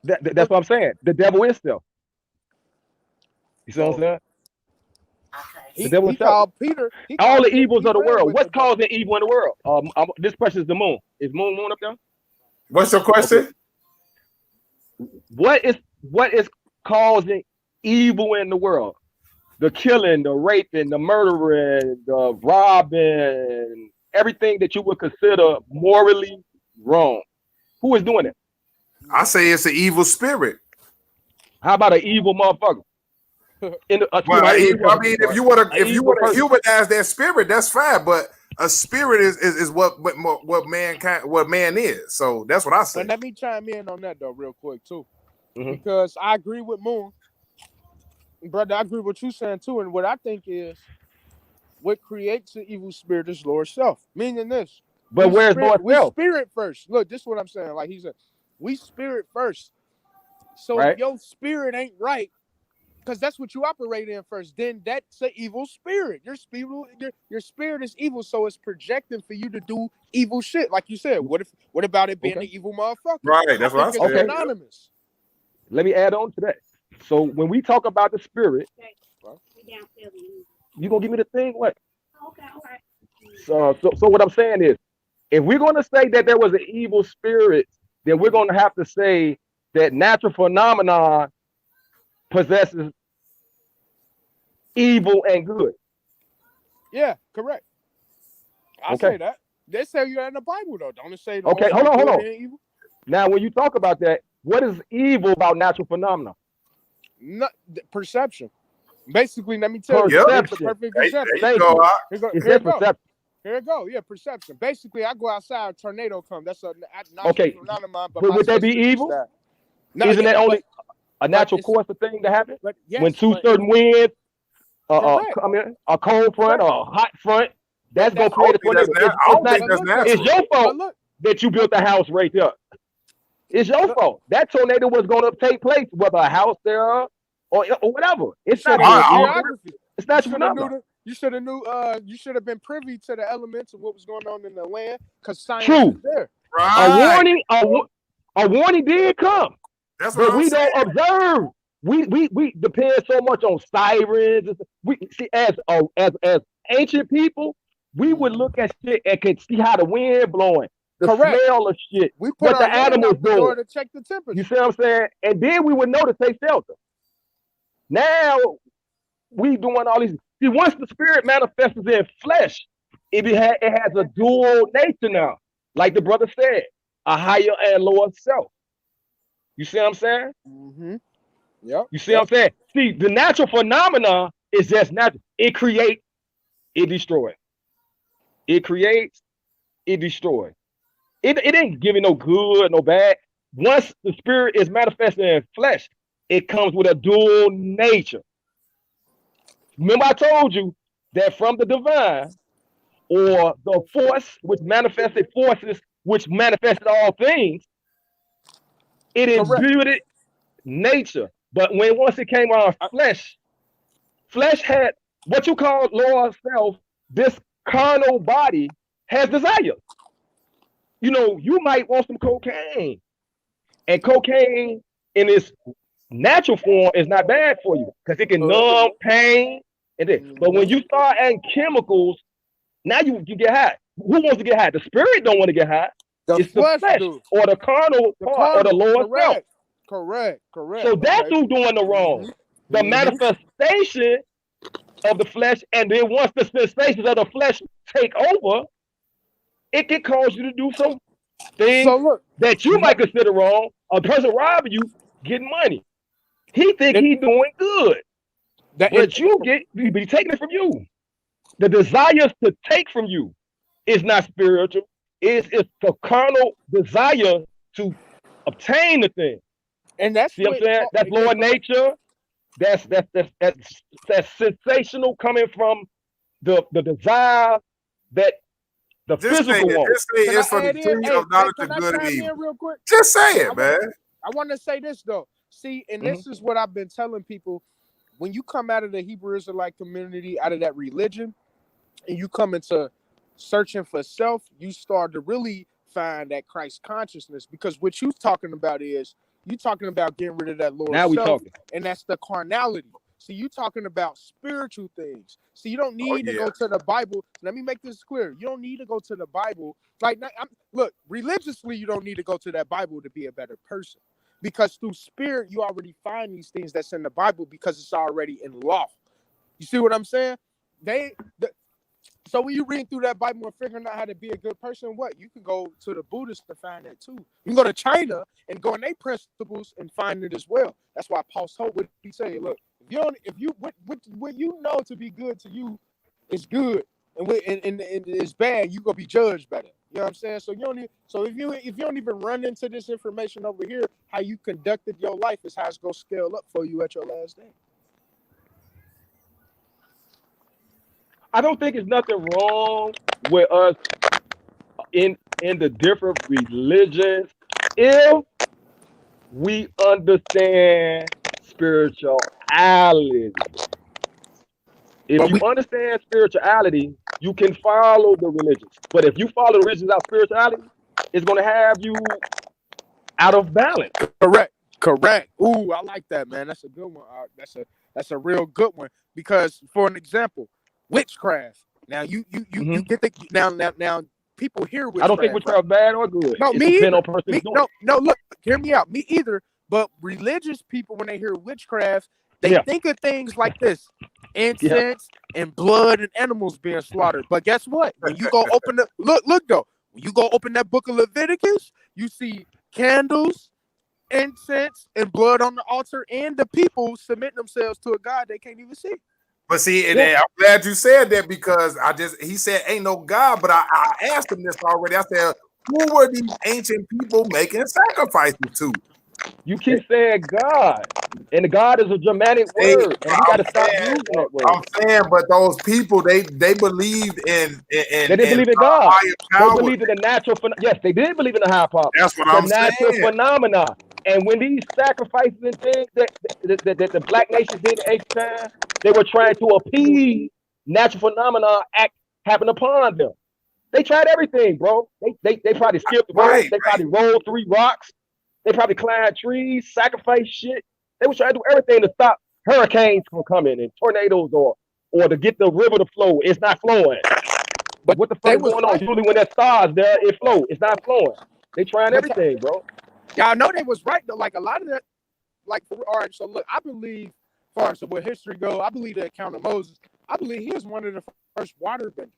That's what I'm saying. The devil is self. You see what I'm saying? Okay. He called Peter. All the evils of the world. What's causing evil in the world? This question is the moon. Is moon up there? What's your question? Okay. What is causing evil in the world? The killing, the raping, the murdering, the robbing, everything that you would consider morally wrong. Who is doing it? I say it's an evil spirit. How about an evil motherfucker? If you want to humanize that spirit, that's fine. But a spirit is what man is. So that's what I say. And let me chime in on that though, real quick too, because I agree with Moon, brother. I agree with you saying too, and what I think is, what creates the evil spirit is Lord's self. Meaning this, but where's Lord's self? We spirit first. Look, this is what I'm saying. Like he said, we spirit first. So right. If your spirit ain't right, because that's what you operate in first, then that's an evil spirit. Your spirit is evil, so it's projecting for you to do evil shit. Like you said, what about it being an evil motherfucker? Right, that's what I said. It's anonymous. Let me add on to that. So when we talk about the spirit, you gonna give me the thing? What? Okay, all right. So what I'm saying is, if we're gonna say that there was an evil spirit, then we're gonna have to say that natural phenomenon possesses evil and good. Yeah, correct. I say that. They say you in the Bible though. Don't it say? Okay, hold on. Now, when you talk about that, what is evil about natural phenomena? Perception. Basically, let me tell you. It's a perfect example. Here you go. Yeah, perception. Basically, I go outside, a tornado comes. That's a okay. phenomenon. But would that be evil? Isn't that only a natural course of thing to happen? Yes, when certain winds, a cold front or a hot front, that's gonna create a tornado. It's your fault that you built the house right there. It's your fault. That tornado was gonna take place, whether a house there or whatever. It's not phenomenal. You should have knew. You should have been privy to the elements of what was going on in the land, because science is there. Right. A warning did come. That's what we don't observe. We depend so much on sirens. We see as ancient people, we would look at shit and could see how the wind blowing, the smell of shit, we put what the animals doing to check the temperature. You see what I'm saying? And then we would know to take shelter. Now we doing all these. See, once the spirit manifests in flesh, it has a dual nature now. Like the brother said, a higher and lower self. You see what I'm saying? Mm-hmm. Yep. You see what I'm saying? See, the natural phenomena is just natural. It creates, it destroys. It creates, it destroys. It ain't giving no good, no bad. Once the spirit is manifested in flesh, it comes with a dual nature. Remember I told you that from the divine, or the force which manifested forces which manifested all things, it Correct. exhibited nature. But when once it came on flesh, flesh had what you call lower self. This carnal body has desire. You know, you might want some cocaine, and cocaine in its natural form is not bad for you because it can Correct. numb pain. And then, but when you start adding chemicals, now you get high. Who wants to get high? The spirit don't want to get high. The It's the flesh flesh do. or the carnal The part or the carnal. lower self. Correct. So that's Okay. who's doing the wrong. The Mhm. manifestation of the flesh, and then once the sensations of the flesh take over, it can cause you to do some things So look, that you might consider wrong. A person robbing you, getting money. He think it, he doing good, that but you be taking it from you. The desires to take from you is not spiritual. It's the carnal desire to obtain the thing. and that's See what I'm what saying? That's lower nature. That's sensational coming from the desire that the Just say physical it. one. Just say Can I it's for the add in? tree Hey, of knowledge can of I good and chime evil. in real quick? Just say I it, man. want to say this though. See, and this is what I've been telling people. When you come out of the Hebrew Israelite community, out of that religion, and you come into searching for self, you start to really find that Christ consciousness. Because what you're talking about is you talking about getting rid of that lower Now we self, talking. and that's the carnality. So you talking about spiritual things. So you don't need to yeah. go to the Bible. Let me make this clear. You don't need to go to the Bible. Like, look, religiously, you don't need to go to that Bible to be a better person. Because through spirit, you already find these things that's in the Bible because it's already in law. You see what I'm saying? So when you read through that Bible and figuring out how to be a good person, what you can go to the Buddhists to find that too. You can go to China and go in their principles and find it as well. That's why Paul Hope would be saying, look, if you what you know to be good to you is good, and it's bad, you gonna be judged by that. You know what I'm saying? So you don't need, so if you don't even run into this information over here, how you conducted your life is how it's gonna scale up for you at your last day. I don't think there's nothing wrong with us in the different religions if we understand spirituality. If you understand spirituality, you can follow the religions. But if you follow the religions without spirituality, it's going to have you out of balance. Correct. Ooh, I like that, man. That's a good one. That's a real good one. Because for an example, witchcraft. Now you get the now people hear witchcraft. I don't think witchcraft is bad or good. No, it me either. No, look, hear me out. Me either. But religious people, when they hear witchcraft, they think of things like this: incense and blood and animals being slaughtered. But guess what? When you go open the look though, when you go open that book of Leviticus, you see candles, incense, and blood on the altar, and the people submit themselves to a God they can't even see. But see, and I'm glad you said that because he said ain't no God, but I asked him this already. I said, who were these ancient people making sacrifices to? You keep saying God, and God is a Germanic word, and we got to stop using that word. I'm saying, but those people, they believed in they didn't believe in God. They believed in the natural. Yes, they did believe in the higher power. That's what I'm saying. The natural phenomena. And when these sacrifices and things that the black nations did in ancient time, they were trying to appease natural phenomena happen upon them. They tried everything, bro. They probably skipped rope. They probably rolled 3 rocks. They probably climbed trees, sacrificed shit. They were trying to do everything to stop hurricanes from coming and tornadoes or to get the river to flow. It's not flowing. But what the fuck is going on? Usually when there's stars there, it flows. It's not flowing. They trying everything, bro. Y'all know they was right though. Like a lot of that, like all right. So look, I believe, as far as where history goes, I believe the account of Moses. I believe he was one of the first water benders.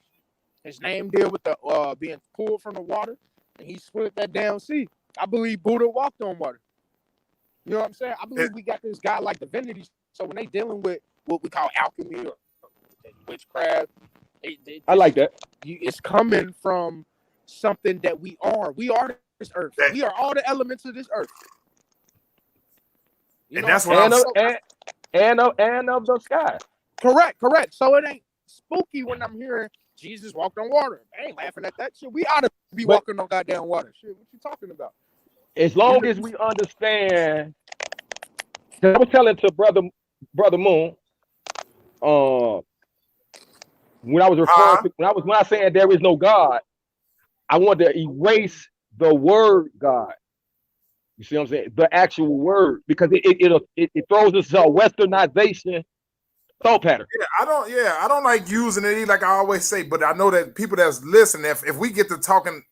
His name deal with the being pulled from the water, and he split that damn sea. I believe Buddha walked on water. You know what I'm saying? I believe we got this guy like divinity. So when they dealing with what we call alchemy or witchcraft, I like that. It's coming from something that we are. We are this earth. We are all the elements of this earth. And that's what I'm saying. And of the sky. Correct. So it ain't spooky when I'm hearing Jesus walked on water. I ain't laughing at that shit. We ought to be But- walking on goddamn water. Shit, what you talking about? As long as we understand, 'cause I was telling to brother Moon, when I was referring to, when I was saying there is no God, I want to erase the word God. You see what I'm saying? The actual word, because it throws us a westernization thought pattern. Yeah, I don't like using it like I always say, but I know that people that's listening, if we get to talking,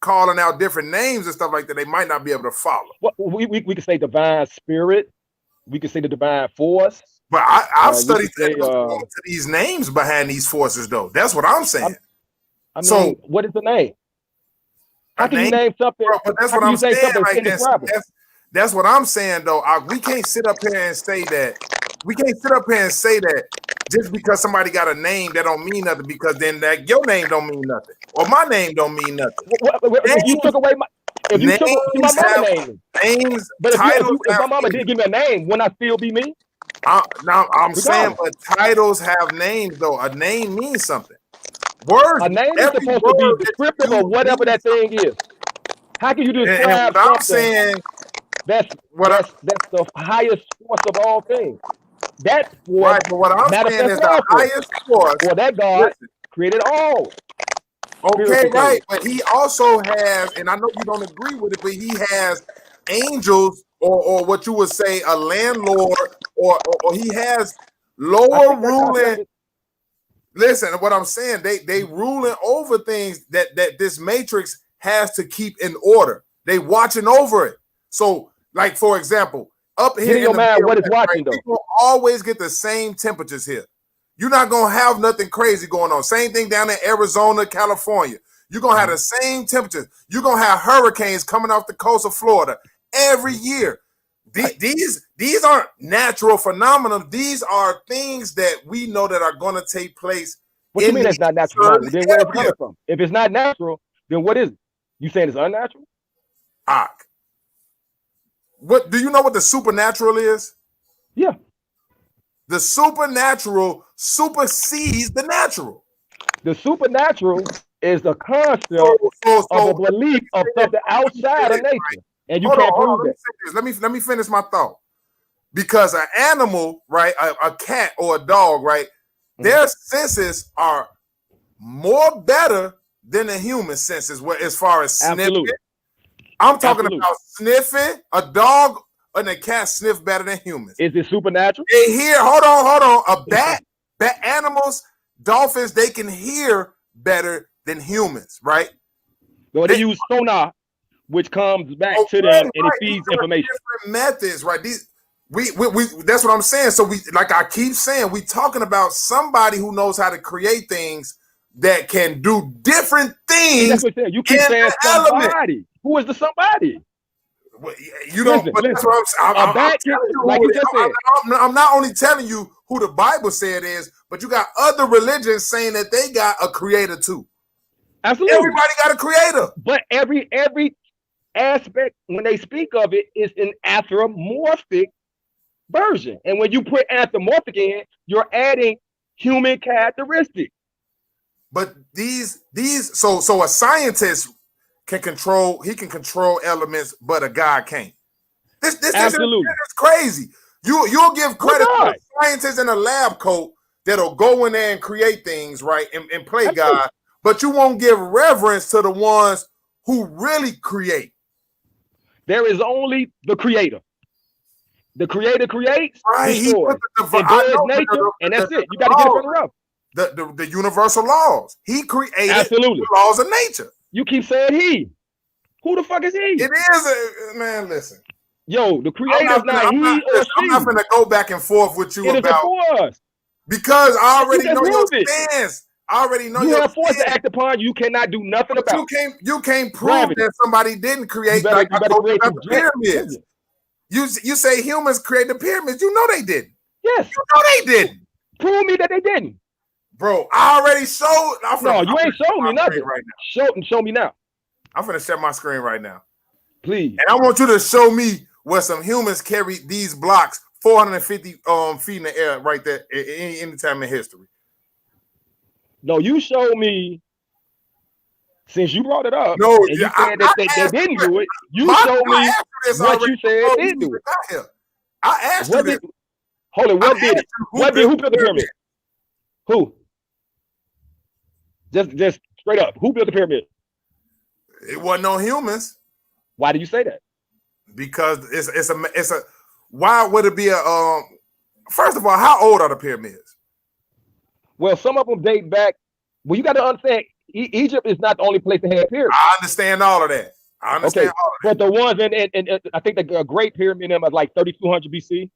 calling out different names and stuff like that, they might not be able to follow. Well, we can say divine spirit, we can say the divine force. But I've studied say, to these names behind these forces, though. That's what I'm saying. I mean, So what is the name? How can you name, name something? bro, but that's how what can I'm you say saying. something Like, indescribable? that's what I'm saying, though. We can't sit up here and say that. We can't sit up here and say that just because somebody got a name that don't mean nothing, because then that your name don't mean nothing, or my name don't mean nothing. If you took away my, if you took my mama name, names, but if my mama have didn't give me a name, wouldn't I still be me? now I'm saying, but titles have names, though. A name means something. Words. A name is every supposed to be word that descriptive you of whatever means that thing is. How can you And describe what I'm something saying, that's the highest force of all things? That force right? But what I'm saying manifests is in all the force. highest force. Or that God Listen, created all. okay, spiritual right. things. But he also has, and I know you don't agree with it, but he has angels, or what you would say a landlord, or he has lower ruling. Listen, what I'm saying, they ruling over things that this matrix has to keep in order. They watching over it. So, like, for example, up here Get in your mind what is watching, though. we will always get the same temperatures here. You're not gonna have nothing crazy going on. Same thing down in Arizona, California. You're gonna have the same temperatures. You're gonna have hurricanes coming off the coast of Florida every year. These aren't natural phenomena. These are things that we know that are going to take place. What you mean it's not natural? Then where is it coming from? If it's not natural, then what is it? You saying it's unnatural? What do you know what the supernatural is? Yeah. The supernatural supersedes the natural. The supernatural is the concept of a belief of something outside of nature. Right? And you can't prove that. Let me finish my thought. Because an animal, right, a cat or a dog, right, their senses are more better than the human senses, as far as sniffing. I'm talking about sniffing. A dog and a cat sniff better than humans. Is it supernatural? They hear, hold on. A bat animals, dolphins, they can hear better than humans, right? So they use sonar, which comes back to them and it feeds information. Different methods, right? These we that's what I'm saying. So we, like I keep saying, we talking about somebody who knows how to create things that can do different things. That's what I'm saying. You keep saying somebody. Element. Who is the somebody? Well, you don't. But that's what I'm not only telling you who the Bible said is, but you got other religions saying that they got a creator too. Absolutely, everybody got a creator. But every aspect when they speak of it is an anthropomorphic version, and when you put anthropomorphic in, you're adding human characteristics. But these so a scientist can control elements, but a God can't. This absolutely is crazy. You'll give credit to a scientist in a lab coat that'll go in there and create things, right, and play absolutely. God, but you won't give reverence to the ones who really create. There is only the creator. The creator creates, right? Destroys. It does nature, and that's it. You got to get it from the rough. The universal laws. He created absolutely the laws of nature. You keep saying he. Who the fuck is he? It is man. Listen, yo, the creator's not he or she. I'm not gonna go back and forth with you about force. Because I already know your stance. I already know you have force to act upon. You cannot do nothing about. You can't prove that somebody didn't create like the pyramids. You say humans create the pyramids. You know they didn't. Yes, you know they didn't. Prove me that they didn't. Bro, I already showed. No, you ain't showing me nothing right now. Show me now. I'm gonna share my screen right now, please. And I want you to show me where some humans carried these blocks 450 feet in the air right there any time in history. No, you show me. Since you brought it up, No, and you I said that they asked didn't you. do it, you I show me asked you this what already you said before we didn't do even it. got here. I asked you What this. did? Hold on. I What did asked it? you What did? Who built the pyramid. pyramid? Who? Just straight up. Who built the pyramid? It wasn't no humans Why do you say that? because it's a. Why would it be a? First of all, how old are the pyramids? Well, some of them date back. Well, you got to understand, Egypt is not the only place that had pyramids. I understand all of that. I understand all of But the ones and I think the Great Pyramid was like 3200 BC.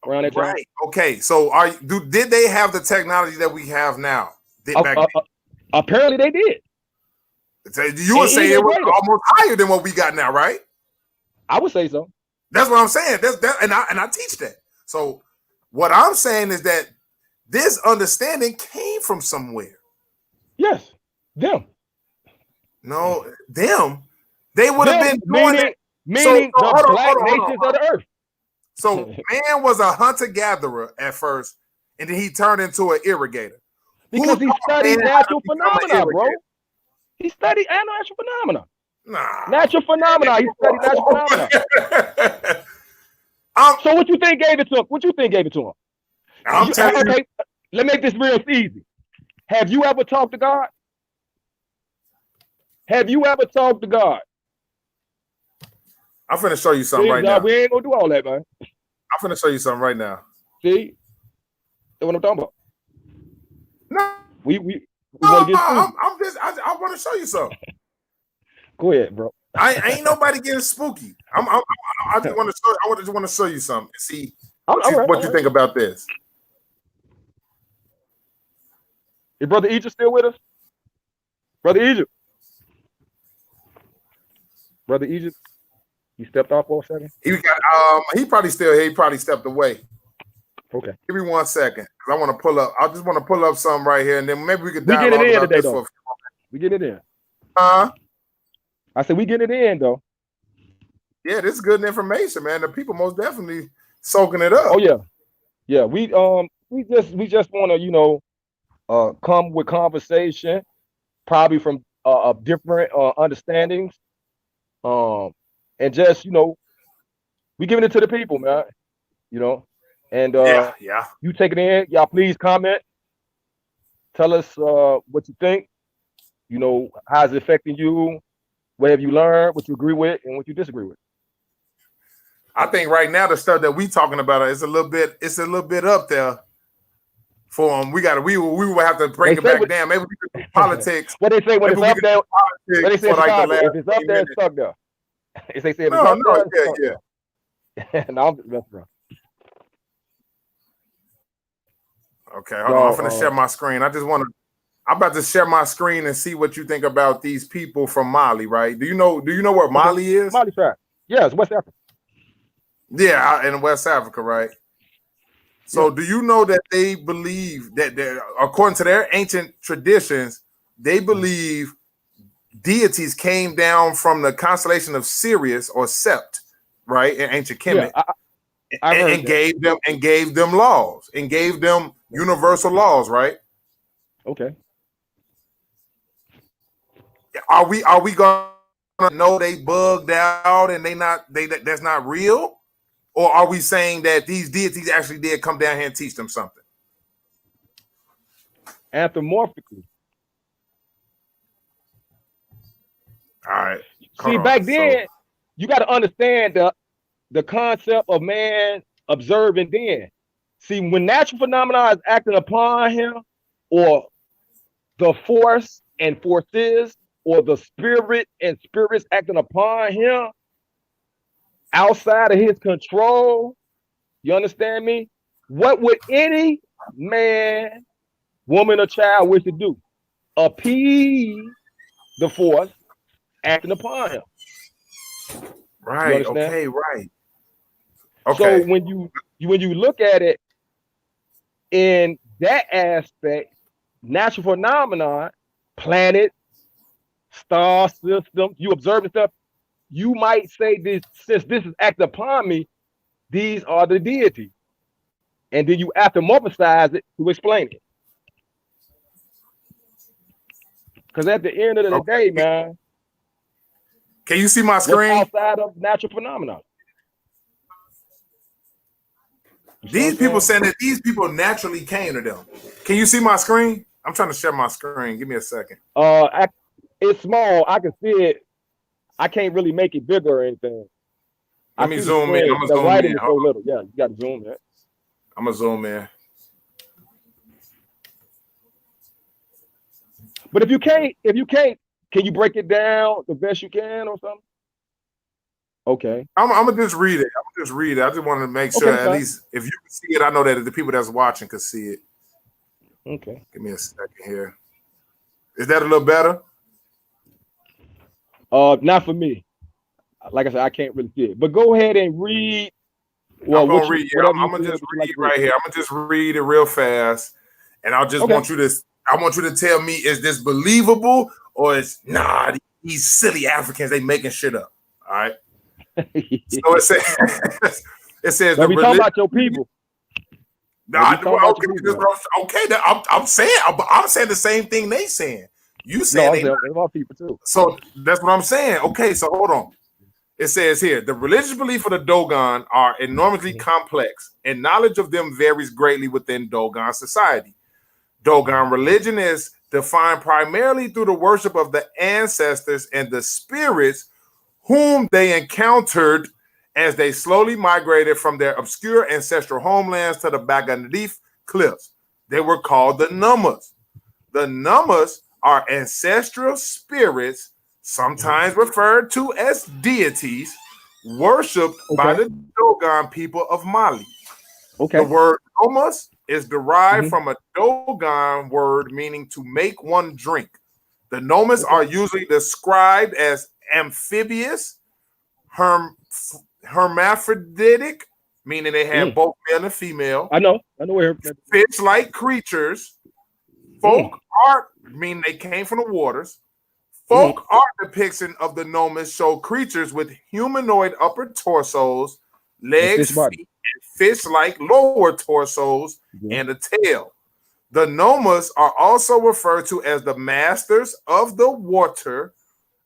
Around that that. time. Right. Okay. So did they have the technology that we have now? Back then? Apparently they did. You were saying even it was greater. almost higher than what we got now, right? I would say so. That's what I'm saying. And I teach that. So what I'm saying is that this understanding came from somewhere. Yes, them. No, them. They would have been doing it. Meaning So, the hold on, black hold on, nations of the earth. So man was a hunter-gatherer at first, and then he turned into an irrigator. Because he studied man how to natural become an phenomena, bro. irrigator? He studied natural phenomena. Nah. Natural phenomena. He studied natural phenomena. So what you think gave it to him? What you think gave it to him? I'm telling you. Okay, let's make this real easy. Have you ever talked to God? Have you ever talked to God? I'm finna show you something right now. now. We ain't gonna do all that, man. I'm finna show you something right now. See? That's what I'm talking about. No, we want to get I want to show you something. Go ahead, bro. I ain't nobody getting spooky. I just want to show. I just want to show you something. See what you think about this. Is Brother Egypt still with us? Brother Egypt. Brother Egypt. He stepped off for a second. He probably still here. He probably stepped away. Okay. Give me 1 second. I want to pull up. I just want to pull up something right here, and then maybe we could get dialogue it in about today, this though. We get it in. I said we get it in though. Yeah, this is good information, man. The people most definitely soaking it up. Oh yeah, yeah. We just want to come with conversation, probably from different understandings, and just we giving it to the people, man. And yeah. You take it in, y'all. Please comment. Tell us what you think. How's it affecting you? What have you learned? What you agree with and what you disagree with? I think right now the stuff that we talking about is a little bit up there for them. We will have to bring it back down. Maybe we could do politics. What they say when it's up there? What they say if it's up there, it's stuck there. If they say if it's up there, yeah. No, I'm messing around. Okay, hold on. I'm gonna share my screen. I'm about to share my screen and see what you think about these people from Mali, right? Do you know where Mali is? Mali tribe. Yeah, it's West Africa. Yeah, in West Africa, right? So do you know that they believe that according to their ancient traditions, they believe deities came down from the constellation of Sirius or Sept, right? In ancient Kemet. Yeah, and gave them laws and gave them universal laws, right? Okay. Are we gonna know they bugged out and that's not real? Or are we saying that these deities actually did come down here and teach them something? Anthropomorphically. All right. See, back then, you got to understand the concept of man observing then. See, when natural phenomena is acting upon him, or the force and forces, or the spirit and spirits acting upon him, outside of his control, you understand me? What would any man, woman, or child wish to do? Appease the force acting upon him. Right. Okay. Right. Okay. So when you look at it in that aspect, natural phenomenon, planet, star system, you observe the stuff. You might say this, since this is acting upon me, these are the deities. And then you anthropomorphize it to explain it. Because at the end of the Okay. day, man, Can you see my what's screen? outside of natural phenomena? You see what These I'm people saying? saying that these people naturally came to them. Can you see my screen? I'm trying to share my screen. Give me a second. It's small. I can see it. I can't really make it bigger or anything. Let I me see the zoom in. I'm screen. gonna The zoom writing in. is so Hold on. little. Yeah, you got to zoom in. I'm gonna zoom in. But if you can't, can you break it down the best you can or something? Okay. I'm gonna just read it. I just want to make sure Okay, at fine. least if you can see it, I know that the people that's watching can see it. Okay. Give me a second here. Is that a little better? Not for me. Like I said, I can't really see it. But go ahead and read. Well, I'm gonna read. Yeah, whatever you I'm gonna feel just that you like read to read. right here. I'm gonna just read it real fast, and I just Okay. want you to. I want you to tell me: is this believable or is nah? These silly Africans, they making shit up. All right. So it says. It says But the we talking religion. about your people. Nah, we talking about okay, your people, okay. I'm saying. I'm saying the same thing they saying. You No, saying I'm they. saying there's our people too. So that's what I'm saying. Okay, so hold on. It says here the religious beliefs of the Dogon are enormously complex, and knowledge of them varies greatly within Dogon society. Dogon religion is defined primarily through the worship of the ancestors and the spirits whom they encountered as they slowly migrated from their obscure ancestral homelands to the Baganadif cliffs. They were called the Numas. The Numas are ancestral spirits, sometimes referred to as deities, worshipped by Okay. the Dogon people of Mali. Okay. The word Numas is derived from a Dogon word meaning to make one drink. The Numas are usually described as amphibious, hermaphroditic, meaning they have both male and female, I know where. fish-like creatures, folk art, meaning they came from the waters. Folk art depiction of the Nomas show creatures with humanoid upper torsos, legs, feet, and fish-like lower torsos, and a tail. The Nomas are also referred to as the masters of the water,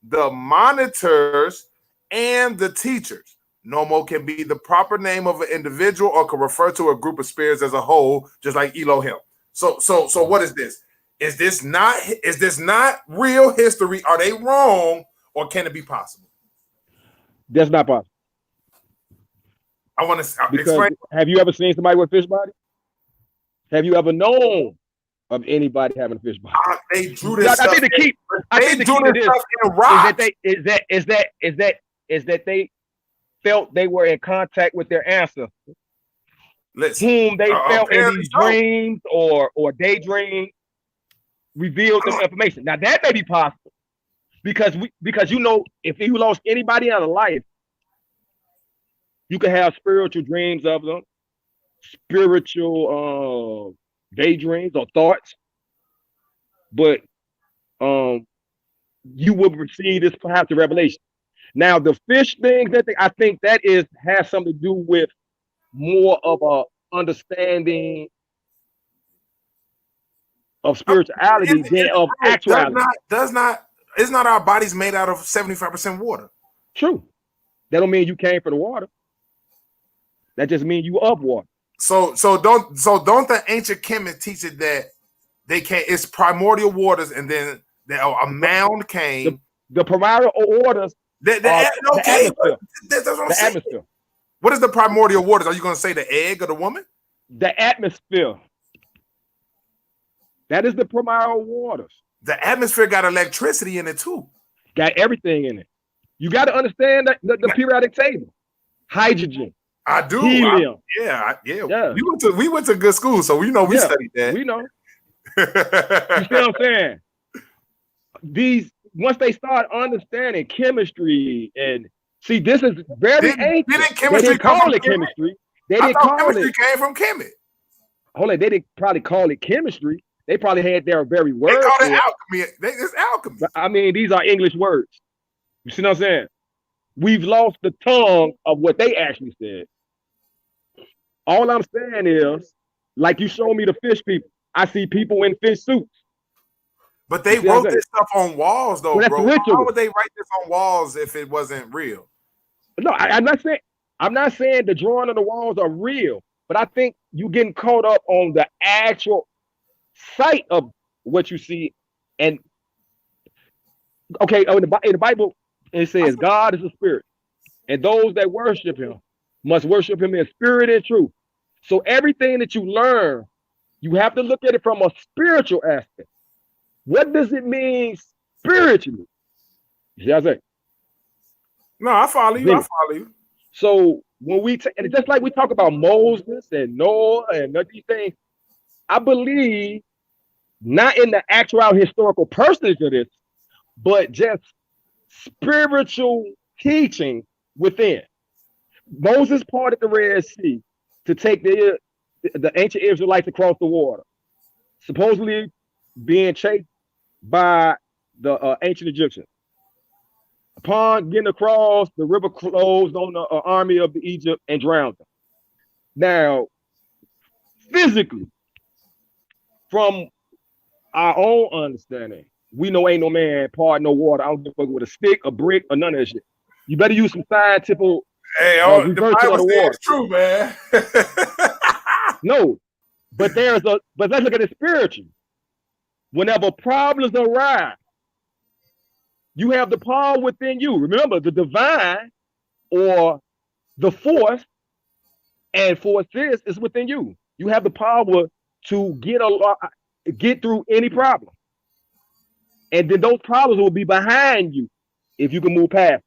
the monitors, and the teachers. Nomo can be the proper name of an individual or can refer to a group of spirits as a whole, just like Elohim. So what is this? Is this not real history? Are they wrong, or can it be possible? That's not possible. I want to explain. Have you ever seen somebody with fish body? Have you ever known of anybody having a fish body? They drew this. I think the key. I think the key to this is that they felt they were in contact with their ancestors, whom they felt in these dreams or daydreams revealed them information. Now that may be possible because if you lost anybody out of life, you can have spiritual dreams of them, spiritual daydreams or thoughts, but you will receive this perhaps a revelation. Now the fish thing, I think that has something to do with more of a understanding of spirituality than of actuality. It's not our bodies made out of 75% water. True. That don't mean you came from the water. That just means you of water. So don't the ancient chemists teach it that they can't? It's primordial waters, and then a mound came. The primordial waters. The atmosphere. That's what I'm saying. Atmosphere. What is the primordial waters? Are you going to say the egg of the woman? The atmosphere. That is the primordial waters. The atmosphere got electricity in it too. Got everything in it. You got to understand the periodic table. Hydrogen. I do. Helium. Yeah. We went to good school, so we know we studied that. We know. You see what I'm saying? Once they start understanding chemistry and see, this is very ancient. Didn't chemistry they didn't call it chemistry. They didn't call chemistry came from Kemet. Hold on, they didn't probably call it chemistry. They probably had their very words. They called it alchemy. It's alchemy. But, I mean, these are English words. You see what I'm saying? We've lost the tongue of what they actually said. All I'm saying is, like you showed me the fish people, I see people in fish suits. But they wrote this stuff on walls, though, Well, bro. ritual. How would they write this on walls if it wasn't real? No, I'm not saying the drawing on the walls are real, but I think you getting caught up on the actual sight of what you see. And okay, in the Bible, it says God is a spirit, and those that worship him must worship him in spirit and truth. So everything that you learn, you have to look at it from a spiritual aspect. What does it mean spiritually? You see what I'm saying? No, I follow you. I follow you. So when and just like we talk about Moses and Noah and these things, I believe not in the actual historical personage of this, but just spiritual teaching within. Moses parted the Red Sea to take the ancient Israelites across the water, supposedly being chased by the ancient Egyptians. Upon getting across, the river closed on the army of Egypt and drowned them. Now, physically, from our own understanding, we know ain't no man part no water. I don't give a fuck with a stick, a brick, or none of that shit. You better use some scientific the Bible says it's true, man. No, but let's look at it spiritually. Whenever problems arise, you have the power within you. Remember, the divine or the force, and force is within you. You have the power to get through any problem. And then those problems will be behind you if you can move past.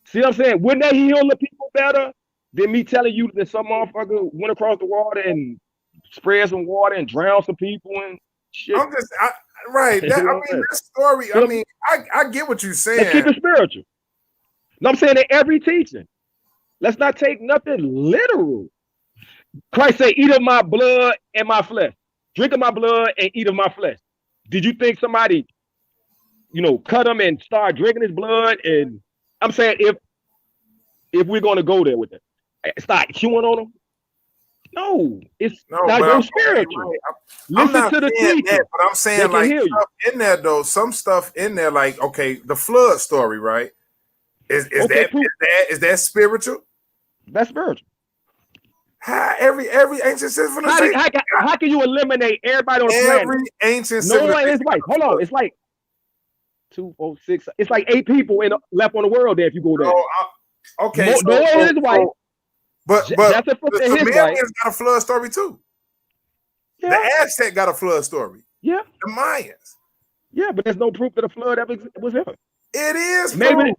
See what I'm saying? Wouldn't that heal the people better than me telling you that some motherfucker went across the water and spread some water and drowned some people and shit? Right. That story, I get what you're saying. Let's keep it spiritual. No, I'm saying that every teaching. Let's not take nothing literal. Christ said, eat of my blood and my flesh. Drink of my blood and eat of my flesh. Did you think somebody, cut him and start drinking his blood? And I'm saying if we're going to go there with it, start chewing on him. No, it's not go spiritual. Listen to the teacher. But I'm saying like stuff in there though, some stuff in there like the flood story, right? Is that spiritual? That's spiritual. Every ancient civilization. How can you eliminate everybody on the planet? Every ancient civilization. No one is white. Hold on, it's like 2, 4, 6. It's like 8 people left on the world there if you go there. Okay, no one is white. But the Sumerians got a flood story too. Yeah. The Aztec got a flood story. Yeah. The Mayans. Yeah, but there's no proof that a flood ever was ever. It is. Maybe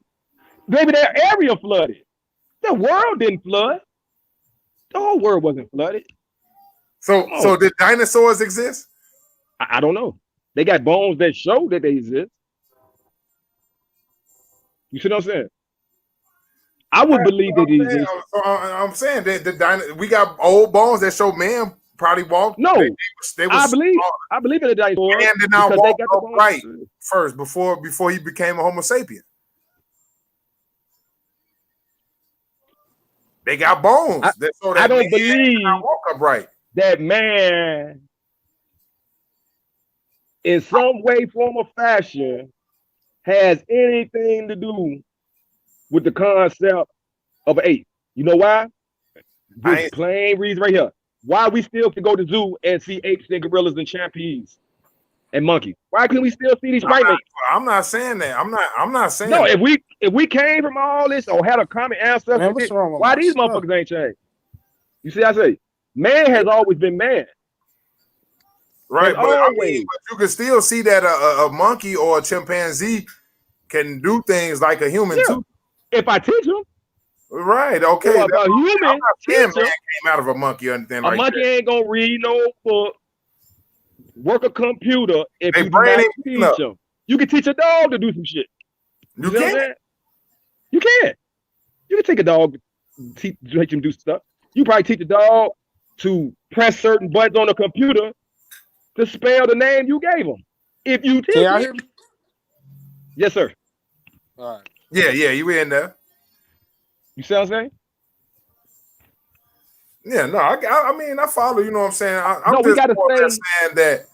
their area flooded. The world didn't flood. The whole world wasn't flooded. So did dinosaurs exist? I don't know. They got bones that show that they exist. You see what I'm saying? I would believe that it exists. I'm saying that we got old bones that show man probably walked. No, I believe in the dinosaurs. Man did not walk upright first before he became a Homo sapien. They got bones that show that I don't believe walk upright. That man, in some way, form, or fashion, has anything to do with the concept of an ape. You know why? This plain reason right here. Why we still can go to zoo and see apes and gorillas and chimpanzees and monkeys? Why can we still see these primates? I'm not saying that. I'm not saying no. That. If we came from all this or had a common ancestor, why these motherfuckers ain't changed? You see, I say man has always been man. Right, but but you can still see that a monkey or a chimpanzee can do things like a human too. If I teach them. Right, okay. So a human man came out of a monkey or anything like that. A monkey ain't gonna read no book, work a computer if you do not teach them. You can teach a dog to do some shit. You can. You can. You can take a dog, teach him do stuff. You probably teach a dog to press certain buttons on a computer to spell the name you gave him. If you teach him. Yes, sir. All right. Yeah, you in there. You see what I'm saying? Yeah, no, I mean, I follow. You know what I'm saying? I'm we gotta saying that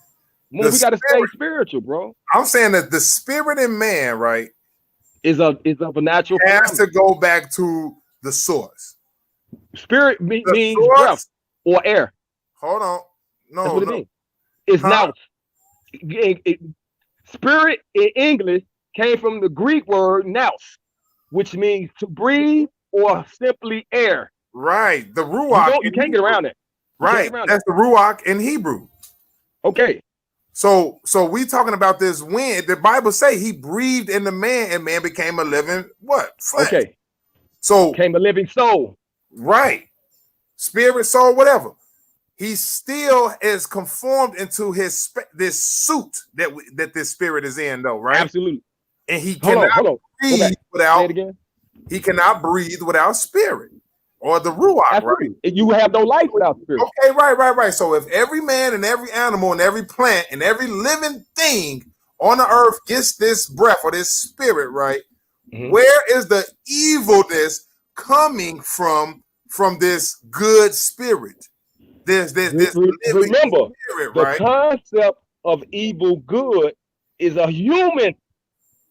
We got to stay spiritual, bro. I'm saying that the spirit in man, right, is of a natural has phenomenon. to go back to the source. Spirit means source, breath or air. Hold on. No, that's what it means. It's nous. Spirit in English came from the Greek word nous, which means to breathe or simply air. Right. The ruach. You can't get around it. Right. That's the ruach in Hebrew. Okay. So we talking about this wind. The Bible say he breathed in the man and man became a living what? Flesh. Okay. So became a living soul. Right. Spirit, soul, whatever. He still is conformed into this suit that this spirit is in, though, right? Absolutely. And he cannot breathe without. Say it again. He cannot breathe without spirit or the ruach. Absolutely. Right? You have no life without spirit. Okay, right. So if every man and every animal and every plant and every living thing on the earth gets this breath or this spirit, right? Mm-hmm. Where is the evilness coming from this good spirit? This remember spirit, the right? concept of evil good is a human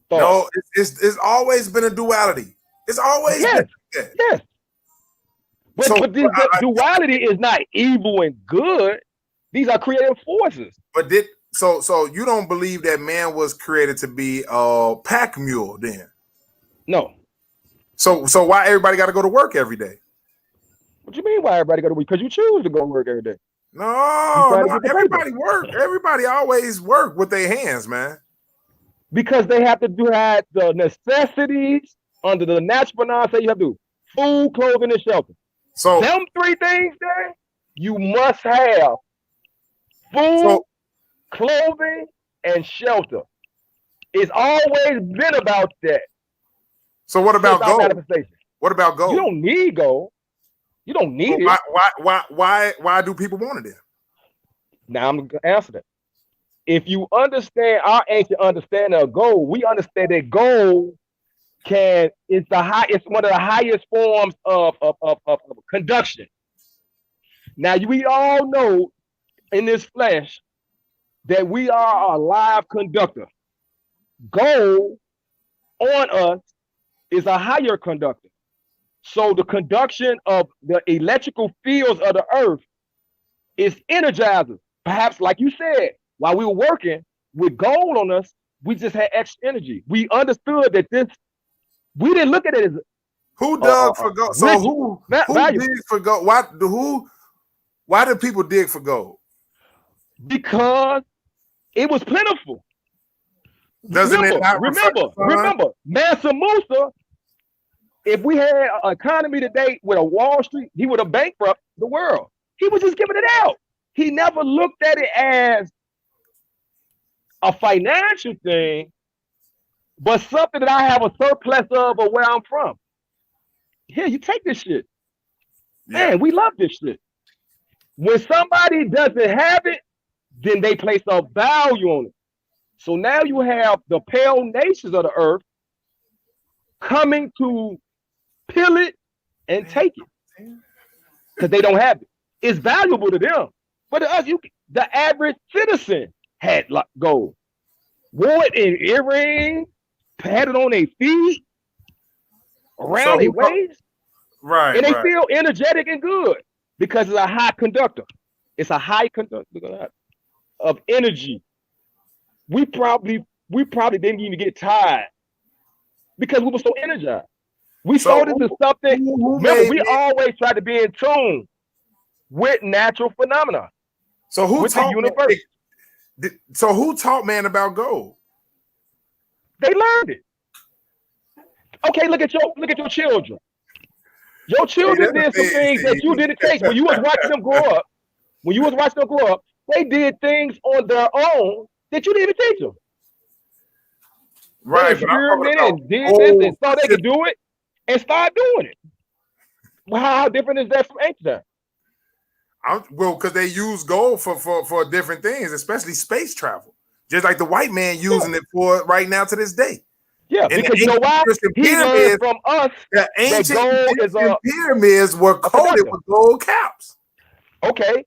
thought. No, it's always been a duality. It's always been that. Yes. But this duality is not evil and good. These are creative forces. But so you don't believe that man was created to be a pack mule then? No. So why everybody got to go to work every day? What you mean why everybody go to work? Because you choose to go to work every day. No, everybody work. Everybody always work with their hands, man. Because they have to have the necessities under the natural pronoun. Say you have to do food, clothing, and shelter. So them three things there, you must have food, clothing, and shelter. It's always been about that. So what about gold? What about gold? You don't need gold. You don't need it. Why do people want it then? Now I'm gonna answer that. If you understand our ancient understanding of gold, we understand that gold it's one of the highest forms of conduction. Now we all know in this flesh that we are a live conductor. Gold on us is a higher conductor. So the conduction of the electrical fields of the earth is energizers. Perhaps, like you said, while we were working with gold on us, we just had extra energy. We understood that we didn't look at it as who dug for gold. So who digs for gold? Why do people dig for gold? Because it was plentiful. Remember, Mansa Musa. If we had an economy today with a Wall Street, he would have bankrupt the world. He was just giving it out. He never looked at it as a financial thing, but something that I have a surplus of where I'm from. Here, you take this shit. Man, we love this shit. When somebody doesn't have it, then they place a value on it. So now you have the pale nations of the earth coming to peel it and take it because they don't have it. It's valuable to them, but to us, the average citizen had gold, wore it in earrings, had it on their feet, around their waist, right? And they feel energetic and good because it's a high conductor. It's a high conductor of energy. We probably didn't even get tired because we were so energized. We saw this as something. Remember, we always try to be in tune with natural phenomena. So who taught the universe? So who taught man about gold? They learned it. Okay, look at your children. Your children did some things that you didn't teach when you was watching them grow up. When you was watching them grow up, they did things on their own that you didn't teach them. Right, they experimented and did this and thought they could do it and start doing it. Well, how different is that from ancient? Well, because they use gold for different things, especially space travel. Just like the white man using it for right now to this day. Yeah, and because you know why? He learned from us the ancient gold pyramids were coated with gold caps. Okay.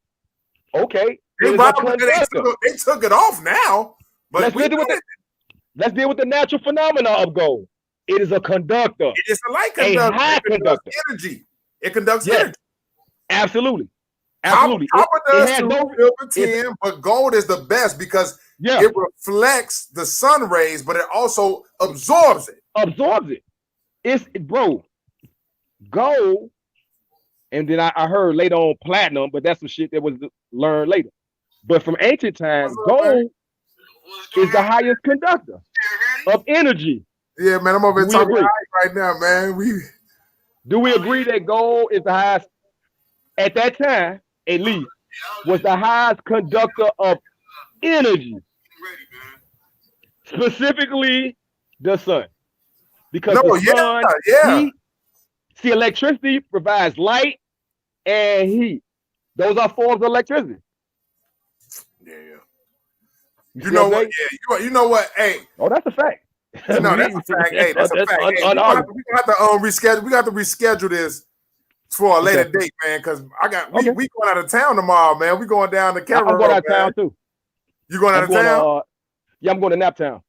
They It is a robbed it. conductor. They took it off now. But Let's deal with the natural phenomena of gold. It is a conductor. it's a light A conductor. high It conducts conductor. energy. It conducts Yes. energy. Absolutely. Absolutely. Copper does has too, no- silver tin, but gold is the best because Yeah. it reflects the sun rays, but it also absorbs it. Absorbs it. It's bro, gold, and then I heard later on platinum, but that's some shit that was learned later. But from ancient times, What's up, man? gold is the highest conductor of energy. Yeah, man, I'm over here We talking agree. high right now, man. Do we agree that gold is the highest, at that time, at least, was the highest conductor of energy? Specifically, the sun. Because No, the sun, yeah. heat, see, electricity provides light and heat. Those are forms of electricity. Yeah. You You see know I'm what? saying? Yeah, you know what? Hey, Oh, that's a fact. no, that's a fact. Hey, that's a fact. Hey, we gonna have to reschedule. We got to reschedule this for a later Okay. date, man. Because Okay. we going out of town tomorrow, man. We going down to I'm Cameron. going out of man. town too. You going out I'm of town? going, yeah, I'm going to Naptown.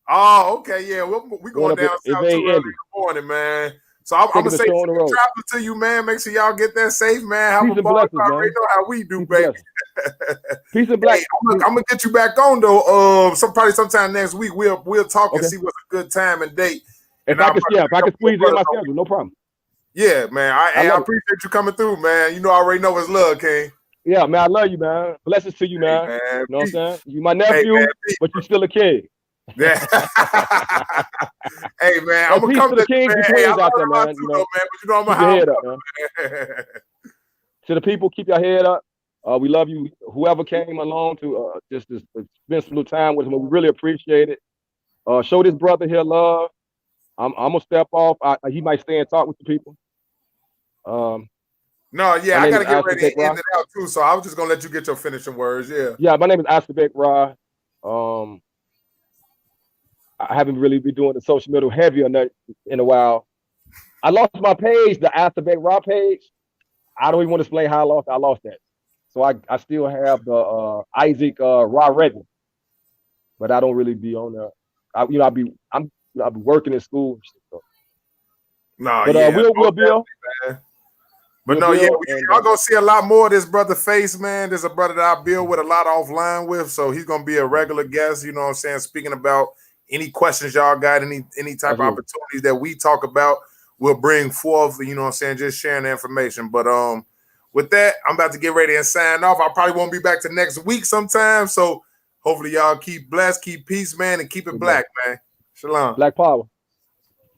Oh, okay, yeah. We going Going down up south at too early in Indy. the morning, man. So I'm Taking gonna the say show on the road. travel to you, man. Make sure y'all get there safe, man. Have Peace a and ball. blessings, You already man. know how we do, Peace and baby. blessings. Peace and Hey, blessings. I'm gonna get you back on though. Probably sometime next week. We'll talk and Okay. see what's a good time and date. If And I I'll can, probably yeah, if I can squeeze it in my brother on. schedule, no problem. Yeah, man. I love it. appreciate you coming through, man. You know, I already know it's love, King. Yeah, man, I love you, man. Blessings to you, man. Hey, man. You know what I'm Peace. saying? You my nephew, man, but you still a kid. Yeah. Hey, man. I'm gonna peace come to the to you, kings man. and Hey, queens I out love there, you out man. too, You though, know, man. But you know I'm keep a your house. head up, man. To the people, keep your head up. We love you. Whoever came along to just spend some little time with him, we really appreciate it. Show this brother here love. I'm gonna step off. He might stay and talk with the people. No, yeah, My I name gotta is get Astor ready Beck to end Ra. it out too. So I was just gonna let you get your finishing words. Yeah. Yeah, my name is Astor Beck Ra. I haven't really been doing the social media heavy on that in a while. I lost my page, the Astor Beck Ra page. I don't even want to explain how I lost that. So I still have the Isaac Ra Redding, but I don't really be on there. I'll be working in school. So. No, But yeah. we'll build. But no, yeah, y'all gonna see a lot more of this brother Face, man. There's a brother that I build with a lot offline with, so he's gonna be a regular guest. You know what I'm saying? Speaking about any questions y'all got, any type of opportunities that we talk about, we'll bring forth. You know what I'm saying? Just sharing the information. But with that, I'm about to get ready and sign off. I probably won't be back to next week sometime. So hopefully y'all keep blessed, keep peace, man, and keep it black, man. Shalom. Black power.